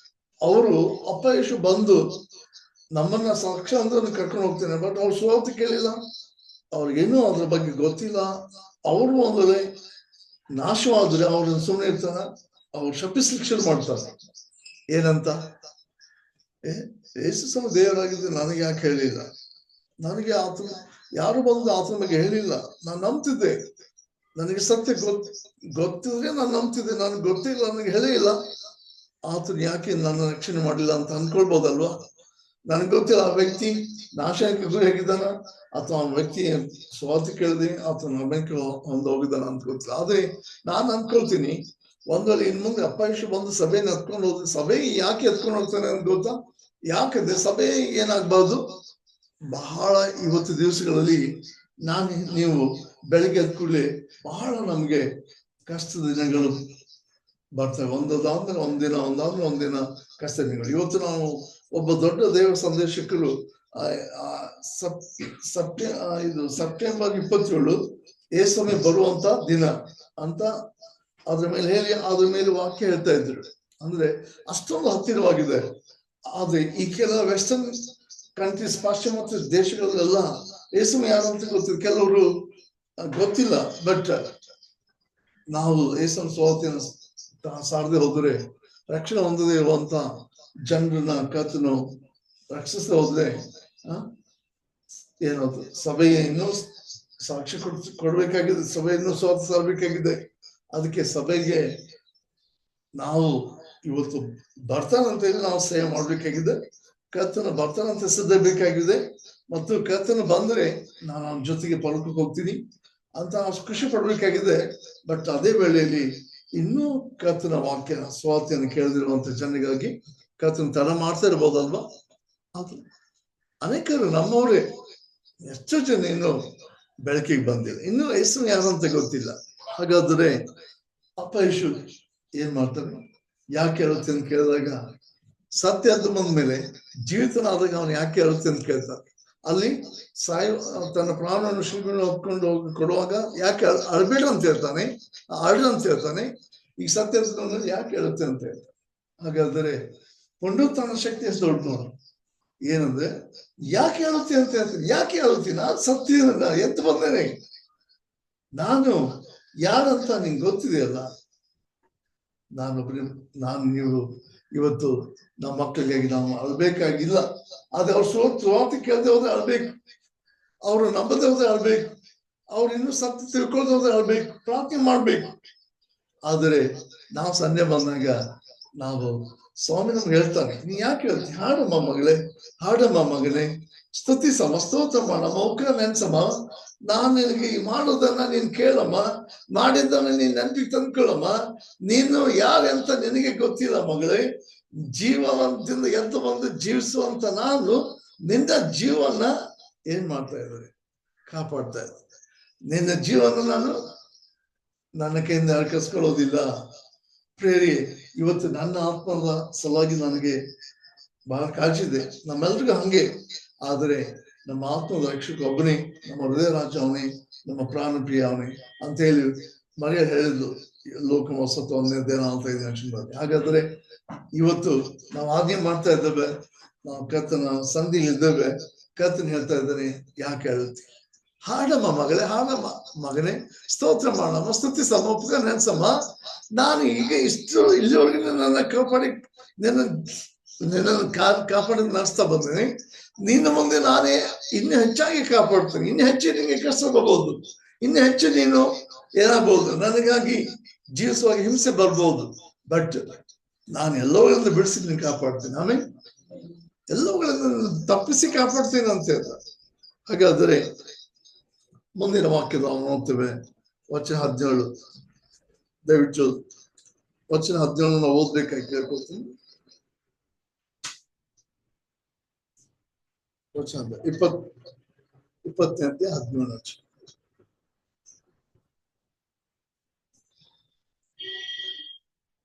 ಅವರು ಅಪ್ಪ ಯೇಸು ಬಂದು ನಮ್ಮನ್ನ ಸಾಕ್ಷ ಅಂದ್ರೆ ಕರ್ಕೊಂಡು ಹೋಗ್ತೇನೆ, ಬಟ್ ಅವ್ರು ಸುವಾರ್ತೆ ಕೇಳಿಲ್ಲ, ಅವ್ರಿಗೇನು ಅದ್ರ ಬಗ್ಗೆ ಗೊತ್ತಿಲ್ಲ. ಅವರು ಅಂದ್ರೆ ನಾಶವಾದ್ರೆ ಅವ್ರನ್ನ ಸುಮ್ಮನೆ ಇರ್ತಾನ, ಅವ್ರು ಶಪಿಸ್ಲಿಕ್ಕೆ ಶುರು ಮಾಡ್ತಾರೆ. ಏನಂತ, ಯೇಸು ಸಹ ದೇವರಾಗಿದ್ದು ನನಗೆ ಯಾಕೆ ಹೇಳಿಲ್ಲ, ನನಗೆ ಆತನ ಯಾರು ಬಂದು ಆತನ ಬಗ್ಗೆ ಹೇಳಿಲ್ಲ, ನಾನು ನಂಬ್ತಿದ್ದೆ, ನನಗೆ ಸತ್ಯ ಗೊತ್ತಿದ್ರೆ ನಾನು ನಂಬ್ತಿದ್ದೆ, ನನಗೆ ಗೊತ್ತಿಲ್ಲ, ನನಗೆ ಹೇಳಿಲ್ಲ, ಆತನ ಯಾಕೆ ನನ್ನ ರಕ್ಷಣೆ ಮಾಡಿಲ್ಲ ಅಂತ ಅನ್ಕೊಳ್ಬೋದಲ್ವಾ? ನನಗೆ ಗೊತ್ತಿಲ್ಲ ಆ ವ್ಯಕ್ತಿ ನಾಶಕ್ಕೆ ಗುರಿ ಆಗಿದ್ದಾನ ಅಥವಾ ಆ ವ್ಯಕ್ತಿ ಸ್ವಾತಿ ಕೇಳಿದೆ ಆತನ ನಂಬಿಕೆ ಹೋಗಿದ್ದಾನ ಅಂತ ಗೊತ್ತಿಲ್ಲ. ಆದ್ರೆ ನಾನು ಅನ್ಕೊಳ್ತೀನಿ, ಒಂದ್ ವೇಳೆ ಇನ್ ಮುಂದೆ ಅಪ್ಪ ಯೇಸು ಬಂದು ಸಭೆನ ಎತ್ಕೊಂಡು ಹೋದ್ರೆ, ಸಭೆಗೆ ಯಾಕೆ ಎತ್ಕೊಂಡು ಹೋಗ್ತಾನೆ ಅಂತ ಗೊತ್ತಾ? ಯಾಕಂದ್ರೆ ಸಭೆ ಏನಾಗ್ಬಾರ್ದು, ಬಹಳ ಇವತ್ತು ದಿವಸಗಳಲ್ಲಿ ನೀವು ಬೆಳಿಗ್ಗೆ ಎದ್ದ ಕೂಡಲೇ ಬಹಳ ನಮ್ಗೆ ಕಷ್ಟದ ದಿನಗಳು ಬರ್ತವೆ. ಒಂದಾದ್ಮೇಲೆ ಒಂದಿನ ಕಷ್ಟ ದಿನಗಳು. ಇವತ್ತು ನಾವು ಒಬ್ಬ ದೊಡ್ಡ ದೇವರ ಸಂದೇಶಕರು ಸೆಪ್ಟೆಂಬರ್ 27 ಯೇಸುವೆ ಬರುವಂತ ದಿನ ಅಂತ ಅದ್ರ ಮೇಲೆ ವಾಕ್ಯ ಹೇಳ್ತಾ ಇದ್ರು. ಅಂದ್ರೆ ಅಷ್ಟೊಂದು ಹತ್ತಿರವಾಗಿದೆ. ಆದ್ರೆ ಈ ಕೆಲ ವೆಸ್ಟರ್ನ್ ಕಂಟ್ರೀಸ್, ಪಾಶ್ಚಿಮಾತ್ಯ ದೇಶಗಳಲ್ಲೆಲ್ಲ ಯೇಸುವೆ ಯಾರಂತ ಗೊತ್ತಿಲ್ಲ, ಕೆಲವರು ಗೊತ್ತಿಲ್ಲ. ಬಟ್ ನಾವು ಯೇಸುವಿನ ಸುವಾರ್ತೆಯನ್ನು ಸಾರದೆ ಹೋದ್ರೆ, ರಕ್ಷಣೆ ಹೊಂದದೇ ಇರುವಂತ ಜನರನ್ನ ಕರ್ತನು ರಕ್ಷಿಸದೆ ಹೋದ್ರೆ ಏನದು, ಸಭೆಗೆ ಇನ್ನೂ ಸಾಕ್ಷಿ ಕೊಡ್ಬೇಕಾಗಿದೆ, ಸಭೆ ಇನ್ನೂ ಸ್ವಾರ್ಥ ಸಾರಬೇಕಾಗಿದೆ. ಅದಕ್ಕೆ ಸಭೆಗೆ ನಾವು ಇವತ್ತು ಬರ್ತಾನಂತ ಹೇಳಿ ನಾವು ಸೇವೆ ಮಾಡ್ಬೇಕಾಗಿದೆ. ಕರ್ತನ ಬರ್ತಾನಂತ ಸಿದ್ಧಬೇಕಾಗಿದೆ. ಮತ್ತು ಕರ್ತನ ಬಂದ್ರೆ ನಾನು ಅವನ ಜೊತೆಗೆ ಪರಲೋಕಕ್ಕೆ ಹೋಗ್ತೀನಿ ಅಂತ ನಾವು ಖುಷಿ ಪಡ್ಬೇಕಾಗಿದೆ. ಬಟ್ ಅದೇ ವೇಳೆಯಲ್ಲಿ ಇನ್ನೂ ಕರ್ತನ ವಾಕ್ಯ ಸ್ವಾರ್ಥೆಯನ್ನು ಕೇಳದಿರುವಂತ ಜನರಿಗಾಗಿ ಕರ್ತನ ತಡ ಮಾಡ್ತಾ ಇರ್ಬೋದಲ್ವಾ? ಅದು ಅನೇಕರು ನಮ್ಮವರೇ, ಎಷ್ಟೋ ಜನ ಇನ್ನು ಬೆಳಕಿಗೆ ಬಂದಿಲ್ಲ, ಇನ್ನೂ ಹೆಸರು ಯಾರಂತ ಗೊತ್ತಿಲ್ಲ. ಹಾಗಾದ್ರೆ ಅಪ್ಪ ಯೇಸು ಏನ್ ಮಾಡ್ತಾನೆ, ಯಾಕೆ ಹೇಳುತ್ತೆ ಅಂತ ಕೇಳಿದಾಗ, ಸತ್ಯ ಅಂತ ಬಂದ್ಮೇಲೆ ಜೀವಿತನ ಆದಾಗ ಅವನು ಯಾಕೆ ಹೇಳುತ್ತೆ ಅಂತ ಕೇಳ್ತಾನೆ. ಅಲ್ಲಿ ತನ್ನ ಪ್ರಾಣವನ್ನು ಶಿಲ್ಬೆಯನ್ನು ಹೊತ್ಕೊಂಡು ಹೋಗಿ ಕೊಡುವಾಗ ಯಾಕೆ ಅಳ್ಬೇಡ ಅಂತ ಹೇಳ್ತಾನೆ, ಅಳ್ಳ ಅಂತ ಹೇಳ್ತಾನೆ. ಈಗ ಸತ್ಯ ಅಂತ ಯಾಕೆ ಹೇಳುತ್ತೆ ಅಂತ ಹೇಳ್ತಾನೆ. ಹಾಗಾದ್ರೆ ಪುನರುತ್ಥಾನ ಶಕ್ತಿ ಎಷ್ಟು ದೊಡ್ಡ ನೋಡು. ಏನಂದ್ರೆ ಯಾಕೆ ಹೇಳುತ್ತೆ ಅಂತ ಹೇಳ್ತೀನಿ. ಯಾಕೆ ಹೇಳುತ್ತೀನಿ, ನಾನು ಸತ್ಯ ಎದ್ದು ಬಂದೇನೆ, ನಾನು ಯಾರಂತ ನಿಂಗೆ ಗೊತ್ತಿದೆಯಲ್ಲ. ನಾನು ನೀವು ಇವತ್ತು ನಮ್ಮ ಮಕ್ಕಳಿಗಾಗಿ ನಾವು ಅಳ್ಬೇಕಾಗಿಲ್ಲ. ಆದ್ರೆ ಅವ್ರು ಸುವಾರ್ತೆ ಕೇಳದೆ ಹೋದ್ರೆ ಅಳ್ಬೇಕು, ಅವ್ರು ನಂಬದೆ ಹೋದ್ರೆ ಅಳ್ಬೇಕು, ಅವ್ರು ಇನ್ನೂ ಸತ್ಯ ತಿಳ್ಕೊಳ್ದೆ ಹೋದ್ರೆ ಅಳ್ಬೇಕು, ಪ್ರಾರ್ಥನೆ ಮಾಡ್ಬೇಕು. ಆದರೆ ನಾವು ಸಂಜೆ ಬಂದಾಗ ನಾವು ಸ್ವಾಮಿ ನಮ್ಗೆ ಹೇಳ್ತಾನೆ, ನೀ ಯಾಕೆ ಹೇಳ್ತೀನಿ, ಹಾಡಮ್ಮ ಮಗಳೇ, ಹಾಡಮ್ಮ ಮಗನೇ, ಸ್ತುತಿಸಮ್ಮ, ಸ್ತೋತ್ರ ಮಾಡಮ್ಮ, ಉಗ್ರ ನೆನ್ಸಮ್ಮ, ನಾನು ನಿನಗೆ ಮಾಡೋದನ್ನ ನೀನ್ ಕೇಳಮ್ಮ, ಮಾಡಿದ್ದನ್ನ ನೀನ್ ನೆನಪಿಗೆ ತಂದ್ಕೊಳ್ಳಮ್ಮ. ನೀನು ಯಾರೆಂತ ನಿನಗೆ ಗೊತ್ತಿಲ್ಲ ಮಗಳೇ. ಜೀವವಂತದಿಂದ ಎದ್ದು ಬಂದು ಜೀವಿಸುವಂತ ನಾನು ನಿನ್ನ ಜೀವನ ಏನ್ ಮಾಡ್ತಾ ಇದ್ದಾರೆ, ಕಾಪಾಡ್ತಾ ಇದ್ದಾರೆ. ನಿನ್ನ ಜೀವನ ನಾನು ನನ್ನ ಕೈಯಿಂದ ಅರ್ಕಿಸ್ಕೊಳ್ಳೋದಿಲ್ಲ. ಪ್ರೇರಿ ಇವತ್ತು ನನ್ನ ಆತ್ಮದ ಸಲುವಾಗಿ ನನಗೆ ಬಹಳ ಕಾಳಜಿ ಇದೆ. ನಮ್ಮೆಲ್ರಿಗೂ ಹಂಗೆ. ಆದರೆ ನಮ್ಮ ಆತ್ಮದ ರಕ್ಷಕ ಒಬ್ಬನೇ, ನಮ್ಮ ಹೃದಯ ರಾಜ ಅವನೇ, ನಮ್ಮ ಪ್ರಾಣ ಪ್ರಿಯ ಅವನೇ ಅಂತ ಹೇಳಿ ಮರಿಯ ಹೇಳಿದ್ಲು ಲೋಕ ಹೊಸತ್ತು 1:45. ಹಾಗಾದ್ರೆ ಇವತ್ತು ನಾವು ಆಜ್ಞೆ ಮಾಡ್ತಾ ಇದ್ದೇವೆ, ನಾವು ಕರ್ತನ ಸಂಧಿಲಿದ್ದೇವೆ. ಕರ್ತನ ಹೇಳ್ತಾ ಇದ್ದಾನೆ, ಯಾಕೆ ಹೇಳುತ್ತಿ? ಹಾಡಮ್ಮ ಮಗಳೇ, ಹಾಡಮ್ಮ ಮಗನೇ, ಸ್ತೋತ್ರ ಮಾಡಮ್ಮ, ಸ್ತುತಿ ಸಮ, ಉಪಕಾರ ನೆನ್ಸಮ್ಮ. ನಾನು ಈಗ ಇಲ್ಲಿವರೆಗೂ ನನ್ನ ಕಾಪಾಡಿ ನಿನ್ನನ್ನು ಕಾಪಾಡಿ ನಡೆಸ್ತಾ ಬಂದೇನೆ. ನಿನ್ನ ಮುಂದೆ ನಾನೇ ಇನ್ನು ಹೆಚ್ಚಾಗಿ ಕಾಪಾಡ್ತೇನೆ. ಇನ್ನು ಹೆಚ್ಚು ನಿನಗೆ ಕಷ್ಟ ಬರ್ಬೋದು, ಇನ್ನು ಹೆಚ್ಚು ನೀನು ಏನಾಗ್ಬೋದು, ನನಗಾಗಿ ಜೀವಿಸುವಾಗ ಹಿಂಸೆ ಬರ್ಬೋದು. ಬಟ್ ನಾನು ಎಲ್ಲವುಗಳಿಂದ ಬಿಡಿಸಿ ನೀನು ಕಾಪಾಡ್ತೇನೆ. ಆಮೇಲೆ ಎಲ್ಲವುಗಳಿಂದ ತಪ್ಪಿಸಿ ಕಾಪಾಡ್ತೇನೆ ಅಂತ ಹೇಳ್ದ. ಹಾಗಾದರೆ ಮುಂದಿನ ವಾಕ್ಯದ ನಾವು ನೋಡ್ತೇವೆ, ವಚನ 17. ದಯವಿಟ್ಟು ವಚನ 17 ನಾವು ಓದ್ಬೇಕಾಗಿ ಕೇಳ್ಕೊಳ್ತೀನಿ. ವಚನ 20:17.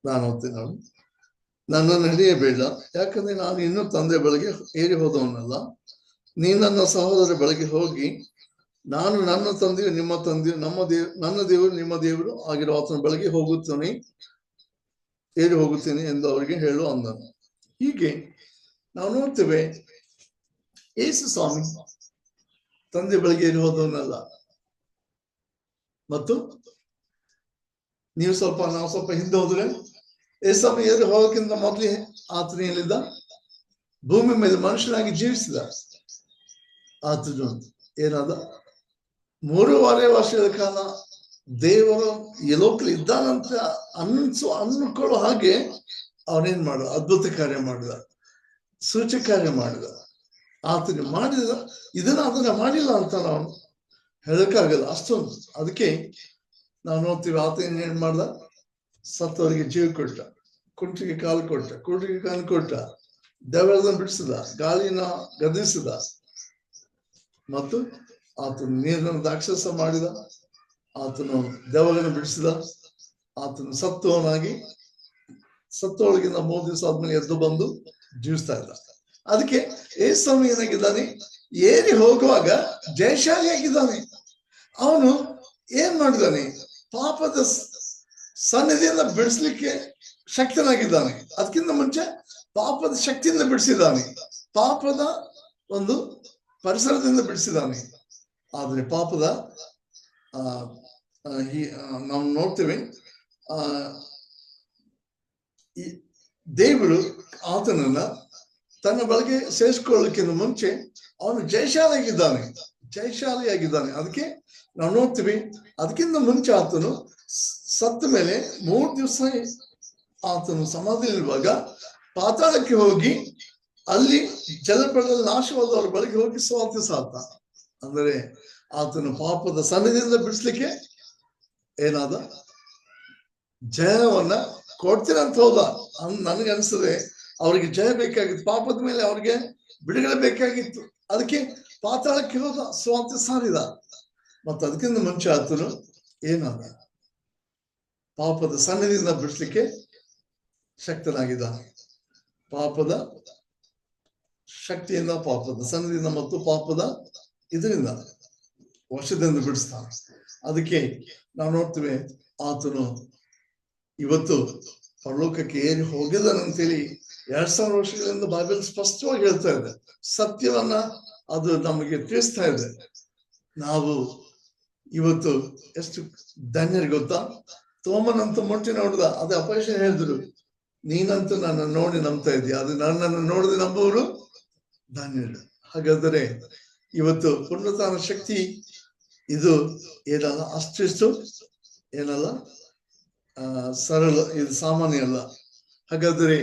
ನಾನು ಓದ್ತೇನೆ ನೋಡಿ. ನನ್ನನ್ನು ಹಿಡಿಯಬೇಡ, ಯಾಕಂದ್ರೆ ನಾನು ಇನ್ನೂ ತಂದೆ ಬಳಿಗೆ ಏರಿ ಹೋದವನಲ್ಲ. ನೀ ನನ್ನ ಸಹೋದರ ಬಳಿಗೆ ಹೋಗಿ, ನಾನು ನನ್ನ ತಂದೆಯು ನಿಮ್ಮ ತಂದೆಯು ನನ್ನ ದೇವರು ನಿಮ್ಮ ದೇವರು ಆಗಿರೋ ಆತನ ಬಳಿಗೆ ಹೋಗುತ್ತೇನೆ, ಏರಿ ಹೋಗುತ್ತೇನೆ ಎಂದು ಅವರಿಗೆ ಹೇಳು ಅಂದನು. ಹೀಗೆ ನಾವು ನೋಡ್ತೇವೆ, ಯೇಸು ಸ್ವಾಮಿ ತಂದೆ ಬಳಿಗೆ ಏರಿ ಹೋದವನಲ್ಲ. ಮತ್ತು ನಾವು ಸ್ವಲ್ಪ ಹಿಂದೆ ಹೋದ್ರೆ, ಯೇಸು ಸ್ವಾಮಿ ಏರಿ ಹೋಗೋಕ್ಕಿಂತ ಮೊದಲೇ ಆತನ ಏನಿದ್ದ, ಭೂಮಿ ಮೇಲೆ ಮನುಷ್ಯನಾಗಿ ಜೀವಿಸಿದ. ಆತನು ಏನಾದ 3.5 ವರ್ಷದ ಕಾಲ ದೇವರು ಈ ಲೋಕದಲ್ಲಿ ಇದ್ದಾನಂತ ಅನ್ಕೊಳ್ಳೋ ಹಾಗೆ ಅವನೇನ್ ಮಾಡ, ಅದ್ಭುತ ಕಾರ್ಯ ಮಾಡಿದ, ಸೂಚಕ ಕಾರ್ಯ ಮಾಡಿದ. ಆತನ ಮಾಡಿದ, ಅದನ್ನ ಮಾಡಿಲ್ಲ ಅಂತ ನಾವು ಹೇಳಕ್ಕಾಗಲ್ಲ, ಅಷ್ಟೊಂದು. ಅದಕ್ಕೆ ನಾವು ನೋಡ್ತೀವಿ, ಆತ ಏನ್ ಮಾಡ್ದ, ಸತ್ತವರಿಗೆ ಜೀವ ಕೊಟ್ಟ, ಕುಂಟಿಗೆ ಕಾಲು ಕೊಟ್ಟ, ಕುಂಟಿಗೆ ಕಾಲು ಕೊಟ್ಟ, ದೆವ್ವಗಳನ್ನು ಬಿಡಿಸಿದ, ಗಾಳಿನ ಗದರಿಸಿದ, ಮತ್ತು ಆತನು ನೀರನ್ನು ದಾಕ್ಷಸ ಮಾಡಿದ, ಆತನು ದೆವ್ವಗಳನ್ನು ಬಿಡಿಸಿದ, ಆತನು ಸತ್ತೊಳಗಿಂದ 3 ದಿವಸ ಆದ್ಮೇಲೆ ಎದ್ದು ಬಂದು ಜೀವಿಸ್ತಾ ಇದ್ದ. ಅದಕ್ಕೆ ಯೇಸು ಸ್ವಾಮಿ ಏನಾಗಿದ್ದಾನೆ, ಏರಿ ಹೋಗುವಾಗ ಜಯಶಾಲಿಯಾಗಿದ್ದಾನೆ. ಅವನು ಏನ್ ಮಾಡಿದಾನೆ, ಪಾಪದ ಸನ್ನಿಧಿಯಿಂದ ಬಿಡಿಸ್ಲಿಕ್ಕೆ ಶಕ್ತನಾಗಿದ್ದಾನೆ. ಅದಕ್ಕಿಂತ ಮುಂಚೆ ಪಾಪದ ಶಕ್ತಿಯಿಂದ ಬಿಡಿಸಿದ್ದಾನೆ, ಪಾಪದ ಒಂದು ಪರಿಸರದಿಂದ ಬಿಡಿಸಿದ್ದಾನೆ. ಆದ್ರೆ ಪಾಪದ ನಾವು ನೋಡ್ತೇವೆ, ದೇವರು ಆತನನ್ನ ತನ್ನ ಬಳಿಗೆ ಸೇರಿಸ್ಕೊಳ್ಳೋಕ್ಕಿಂತ ಮುಂಚೆ ಅವನು ಜಯಶಾಲಿಯಾಗಿದ್ದಾನೆ. ಅದಕ್ಕೆ ನಾವು ನೋಡ್ತೀವಿ, ಅದಕ್ಕಿಂತ ಮುಂಚೆ ಆತನು ಸತ್ತ ಮೇಲೆ 3 ದಿವಸ ಆತನು ಸಮಾಧಿಯಲ್ಲಿರುವಾಗ ಪಾತಾಳಕ್ಕೆ ಹೋಗಿ ಅಲ್ಲಿ ಜಲಪ್ರಳಯದಲ್ಲಿ ನಾಶವಾದವರ ಬಳಿಗೆ ಹೋಗಿ ಸ್ವಾರ್ಥಿಸಾತ. ಅಂದರೆ ಆತನು ಪಾಪದ ಸನ್ನಿಧಿಯಿಂದ ಬಿಡಿಸ್ಲಿಕ್ಕೆ ಏನಾದ, ಜಯವನ್ನ ಕೊಡ್ತೀನಿ ಅಂತ ಹೋದ. ನನಗೆ ಅನ್ಸದೆ ಅವ್ರಿಗೆ ಜಯ ಬೇಕಾಗಿತ್ತು, ಪಾಪದ ಮೇಲೆ ಅವ್ರಿಗೆ ಬಿಡುಗಡೆ ಬೇಕಾಗಿತ್ತು. ಅದಕ್ಕೆ ಪಾತಾಳಕ್ಕೆ ಹೋದ, ಸ್ವಾರ್ಥ ಸಾರಿದ. ಮತ್ತು ಅದಕ್ಕಿಂತ ಮುಂಚೆ ಆತನು ಏನಾದ, ಪಾಪದ ಸನ್ನಿಧಿಯಿಂದ ಬಿಡಿಸ್ಲಿಕ್ಕೆ ಶಕ್ತನಾಗಿದ್ದಾನೆ. ಪಾಪದ ಶಕ್ತಿಯಿಂದ, ಪಾಪದ ಸನ್ನಿಧಿಯಿಂದ ಮತ್ತು ಪಾಪದ ಇದರಿಂದ ವಶದಿಂದ ಬಿಡಿಸ್ತಾನೆ. ಅದಕ್ಕೆ ನಾವು ನೋಡ್ತೇವೆ, ಆತನು ಇವತ್ತು ಪರಲೋಕಕ್ಕೆ ಏರಿ ಹೋಗಿದ್ದಾನಂತೇಳಿ 2000 ವರ್ಷಗಳಿಂದ ಬೈಬಲ್ ಸ್ಪಷ್ಟವಾಗಿ ಹೇಳ್ತಾ ಇದೆ. ಸತ್ಯವನ್ನ ಅದು ನಮಗೆ ತಿಳಿಸ್ತಾ ಇದೆ. ನಾವು ಇವತ್ತು ಎಷ್ಟು ಧನ್ಯರು ಗೊತ್ತಾ. ತೋಮನಂತ ಮೊಟ್ಟೆ ನೋಡಿದ, ಅದೇ ಅಪೇಕ್ಷ ಹೇಳಿದ್ರು, ನೀನಂತೂ ನನ್ನ ನೋಡಿ ನಂಬ್ತಾ ಇದೀಯ, ಅದು ನನ್ನನ್ನು ನೋಡಿದ ನಂಬುವರು ಧನ್ಯರು. ಹಾಗಾದರೆ ಇವತ್ತು ಪುನರುತ್ಥಾನ ಶಕ್ತಿ ಇದು ಏನಲ್ಲ, ಅಷ್ಟಿಷ್ಟು ಏನಲ್ಲ, ಸರಳ, ಇದು ಸಾಮಾನ್ಯ ಅಲ್ಲ. ಹಾಗಾದರೆ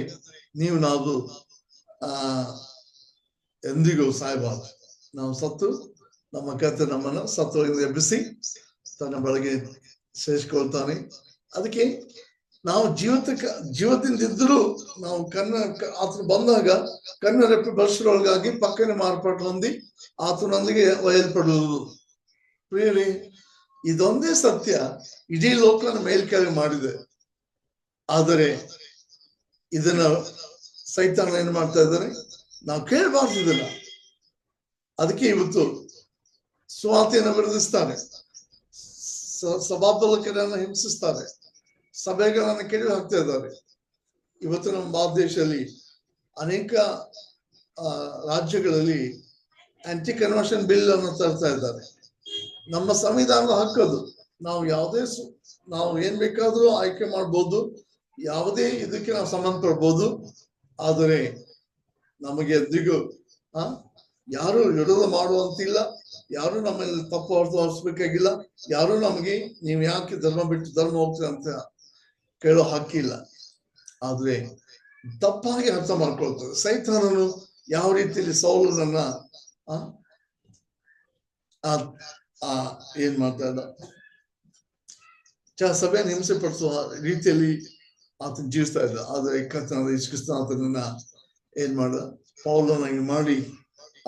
ನಾವು ಎಂದಿಗೂ ಸಾಯಬಾರದು. ನಾವು ಸತ್ತು ನಮ್ಮ ಕರ್ತನು ನಮ್ಮನ್ನು ಸತ್ತೋಗಿಂದ ಎಬ್ಬಿಸಿ ತನ್ನ ಬಳಿಗೆ ಸೇರಿಸ್ಕೊಳ್ತಾನೆ. ಅದಕ್ಕೆ ನಾವು ಜೀವದಿಂದ ಇದ್ದರೂ ನಾವು ಆತನು ಬಂದಾಗ ಕಣ್ಣರೆಪ್ಪೆ ಬರ್ಷರೊಳಗಾಗಿ ಪಕ್ಕನೆ ಮಾರ್ಪಾಟು ಹೊಂದಿ ಆತನೊಂದಿಗೆ ಒಯ್ಯಲ್ಪಡುವುದು. ಪ್ರಿಯರೇ, ಇದೊಂದೇ ಸತ್ಯ ಇಡೀ ಲೋಕವನ್ನು ಮೇಲ್ಕೆಳಗೆ ಮಾಡಿದೆ. ಆದರೆ ಇದನ್ನ ಸೈತಾನ ಏನ್ ಮಾಡ್ತಾ ಇದ್ದಾರೆ, ನಾವು ಕೇಳಬಾರ್ದು ಇದನ್ನ. ಅದಕ್ಕೆ ಇವತ್ತು ಸುವಾರ್ತೆಯನ್ನು ವಿರೋಧಿಸ್ತಾರೆ, ಸಭಾಪಾಲಕರನ್ನು ಹಿಂಸಿಸ್ತಾರೆ, ಸಭೆಗಳನ್ನು ಕೆಡವಿ ಹಾಕ್ತಾ ಇದ್ದಾರೆ. ಇವತ್ತು ನಮ್ಮ ಭಾರತ ದೇಶದಲ್ಲಿ ಅನೇಕ ರಾಜ್ಯಗಳಲ್ಲಿ ಆಂಟಿ ಕನ್ವರ್ಷನ್ ಬಿಲ್ ಅನ್ನು ತರ್ತಾ ಇದ್ದಾರೆ. ನಮ್ಮ ಸಂವಿಧಾನದ ಹಕ್ಕದು, ನಾವು ಏನ್ ಬೇಕಾದ್ರೂ ಆಯ್ಕೆ ಮಾಡ್ಬೋದು, ಯಾವುದೇ ಇದಕ್ಕೆ ನಾವು ಸಂಬಂಧ ಪಡ್ಬೋದು. ಆದರೆ ನಮಗೆ ಎದ್ರಿಗೂ ಯಾರು ವಿರೋಧ ಮಾಡುವಂತಿಲ್ಲ, ಯಾರು ನಮ್ಮಲ್ಲಿ ತಪ್ಪು ಹೊರಿಸಬೇಕಾಗಿಲ್ಲ, ಯಾರು ನಮಗೆ ನೀವು ಯಾಕೆ ಧರ್ಮ ಬಿಟ್ಟು ಧರ್ಮ ಹೋಗ್ತೀರ ಅಂತ ಕೇಳೋ ಹಕ್ಕಿಲ್ಲ. ಆದ್ರೆ ತಪ್ಪಾಗಿ ಅರ್ಥ ಮಾಡ್ಕೊಳ್ತಾರೆ. ಸೈತಾನನು ಯಾವ ರೀತಿಯಲ್ಲಿ ಸೌಲನನ್ನ ಏನ್ ಮಾಡ್ತಾ ಇದ್ದ, ಸಭೆಯನ್ನು ಹಿಂಸೆ ಪಡಿಸುವ ರೀತಿಯಲ್ಲಿ ಆತನ ಜೀವಿಸ್ತಾ ಇದ್ದ. ಆದ್ರೆ ಕರ್ತನಾದ ಯೇಸು ಕ್ರಿಸ್ತನ ಏನ್ ಮಾಡ್ದ, ಪೌಲನಾಗಿ ಮಾಡಿ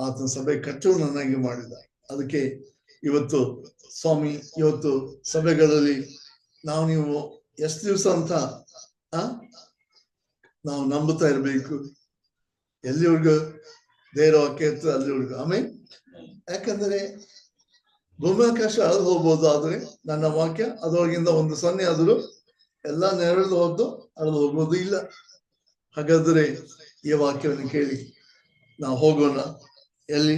ಆತನ ಸಭೆ ಕಟ್ಟುವವನನ್ನಾಗಿ ಮಾಡಿದ. ಅದಕ್ಕೆ ಇವತ್ತು ಸ್ವಾಮಿ, ಇವತ್ತು ಸಭೆಗಳಲ್ಲಿ ನೀವು ಎಷ್ಟು ದಿವಸ ಅಂತ ನಾವು ನಂಬುತ್ತಾ ಇರ್ಬೇಕು, ಎಲ್ಲಿವರೆಗೂ ದೇವರ ವಾಕ್ಯ ಇರ್ತದೆ ಅಲ್ಲಿವರೆಗೂ. ಆಮೇಲೆ ಯಾಕಂದ್ರೆ ಭೂಮಿ ಆಕಾಶ ಅಳದು ಹೋಗ್ಬೋದು, ಆದ್ರೆ ನನ್ನ ವಾಕ್ಯ ಅದರೊಳಗಿಂದ ಒಂದು ಸೊನ್ನೆ ಆದರೂ ಎಲ್ಲ ನೆರಳು ಹೋದ್ದು ಅಳದು ಹೋಗ್ಬೋದು ಇಲ್ಲ. ಹಾಗಾದ್ರೆ ಈ ವಾಕ್ಯವನ್ನು ಕೇಳಿ ನಾವು ಹೋಗೋಣ ಎಲ್ಲಿ?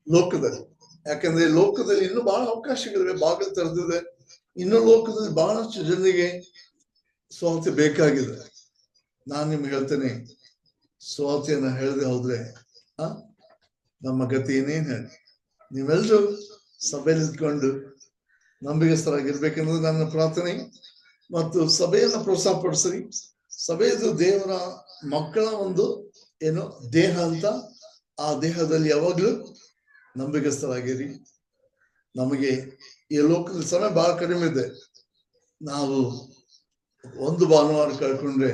ಲೋಕದಲ್ಲಿ. ಯಾಕಂದ್ರೆ ಲೋಕದಲ್ಲಿ ಇನ್ನೂ ಬಹಳ ಅವಕಾಶಗಳಿವೆ, ಬಾಗಿಲು ತೆರೆದಿದೆ. ಇನ್ನು ಲೋಕದಲ್ಲಿ ಬಹಳಷ್ಟು ಜನರಿಗೆ ಸ್ವಾರ್ಥೆ ಬೇಕಾಗಿದೆ. ನಾನು ನಿಮ್ಗೆ ಹೇಳ್ತೇನೆ, ಸ್ವಾರ್ಥೆಯನ್ನ ಹೇಳದೆ ಹೋದ್ರೆ ನಮ್ಮ ಗತಿ ಏನೇನ್ ಹೇಳಿ. ನೀವೆಲ್ಲರೂ ಸಭೆಯಲ್ಲಿ ಇದ್ಕೊಂಡು ನಂಬಿಗಸ್ತರಾಗಿರ್ಬೇಕನ್ನೋದು ನನ್ನ ಪ್ರಾರ್ಥನೆ. ಮತ್ತು ಸಭೆಯನ್ನ ಪ್ರೋತ್ಸಾಹ ಪಡಿಸ್ರಿ. ಸಭೆಯದು ದೇವರ ಮಕ್ಕಳ ಒಂದು ಏನು ದೇಹ ಅಂತ, ಆ ದೇಹದಲ್ಲಿ ಯಾವಾಗ್ಲೂ ನಂಬಿಗಸ್ತರಾಗಿರಿ. ನಮಗೆ ಈ ಲೋಕದಲ್ಲಿ ಸಮಯ ಬಹಳ ಕಡಿಮೆ ಇದೆ. ನಾವು ಒಂದು ಭಾನುವಾರ ಕಳ್ಕೊಂಡ್ರೆ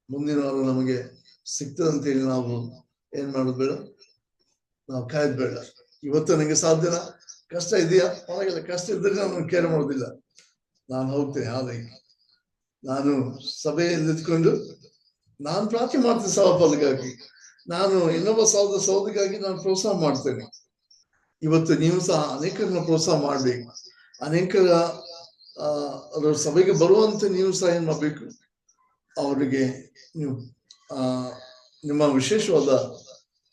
ಮುಂದಿನ ವಾರ ನಮಗೆ ಸಿಗ್ತದಂತೇಳಿ ನಾವು ಏನ್ ಮಾಡೋದು ಬೇಡ, ನಾವು ಕಾಯ್ದು ಬೇಡ. ಇವತ್ತು ನನಗೆ ಸಾಧ್ಯನ, ಕಷ್ಟ ಇದೆಯಾ, ಪರವಾಗಿಲ್ಲ, ಕಷ್ಟ ಇದ್ರೆ ನಾನು ಕೇರ್ ಮಾಡೋದಿಲ್ಲ, ನಾನು ಹೋಗ್ತೇನೆ. ಆದ್ರೆ ನಾನು ಸಭೆಯಲ್ಲಿ ನಿಂತ್ಕೊಂಡು ನಾನು ಪ್ರಾರ್ಥನೆ ಮಾಡ್ತೇನೆ ಸಭಾಪಾಲಕರಾಗಿ, ನಾನು ಇನ್ನೊಬ್ಬ ಸಹೋದರಿಗಾಗಿ ನಾನು ಪ್ರೋತ್ಸಾಹ ಮಾಡ್ತೇನೆ. ಇವತ್ತು ನೀವು ಸಹ ಅನೇಕರನ್ನ ಪ್ರೋತ್ಸಾಹ ಮಾಡ್ಬೇಕು. ಅನೇಕರ ಅದರ ಸಭೆಗೆ ಬರುವಂತೆ ನೀವು ಸಹ ಏನ್ ಮಾಡ್ಬೇಕು, ಅವರಿಗೆ ನೀವು ನಿಮ್ಮ ವಿಶೇಷವಾದ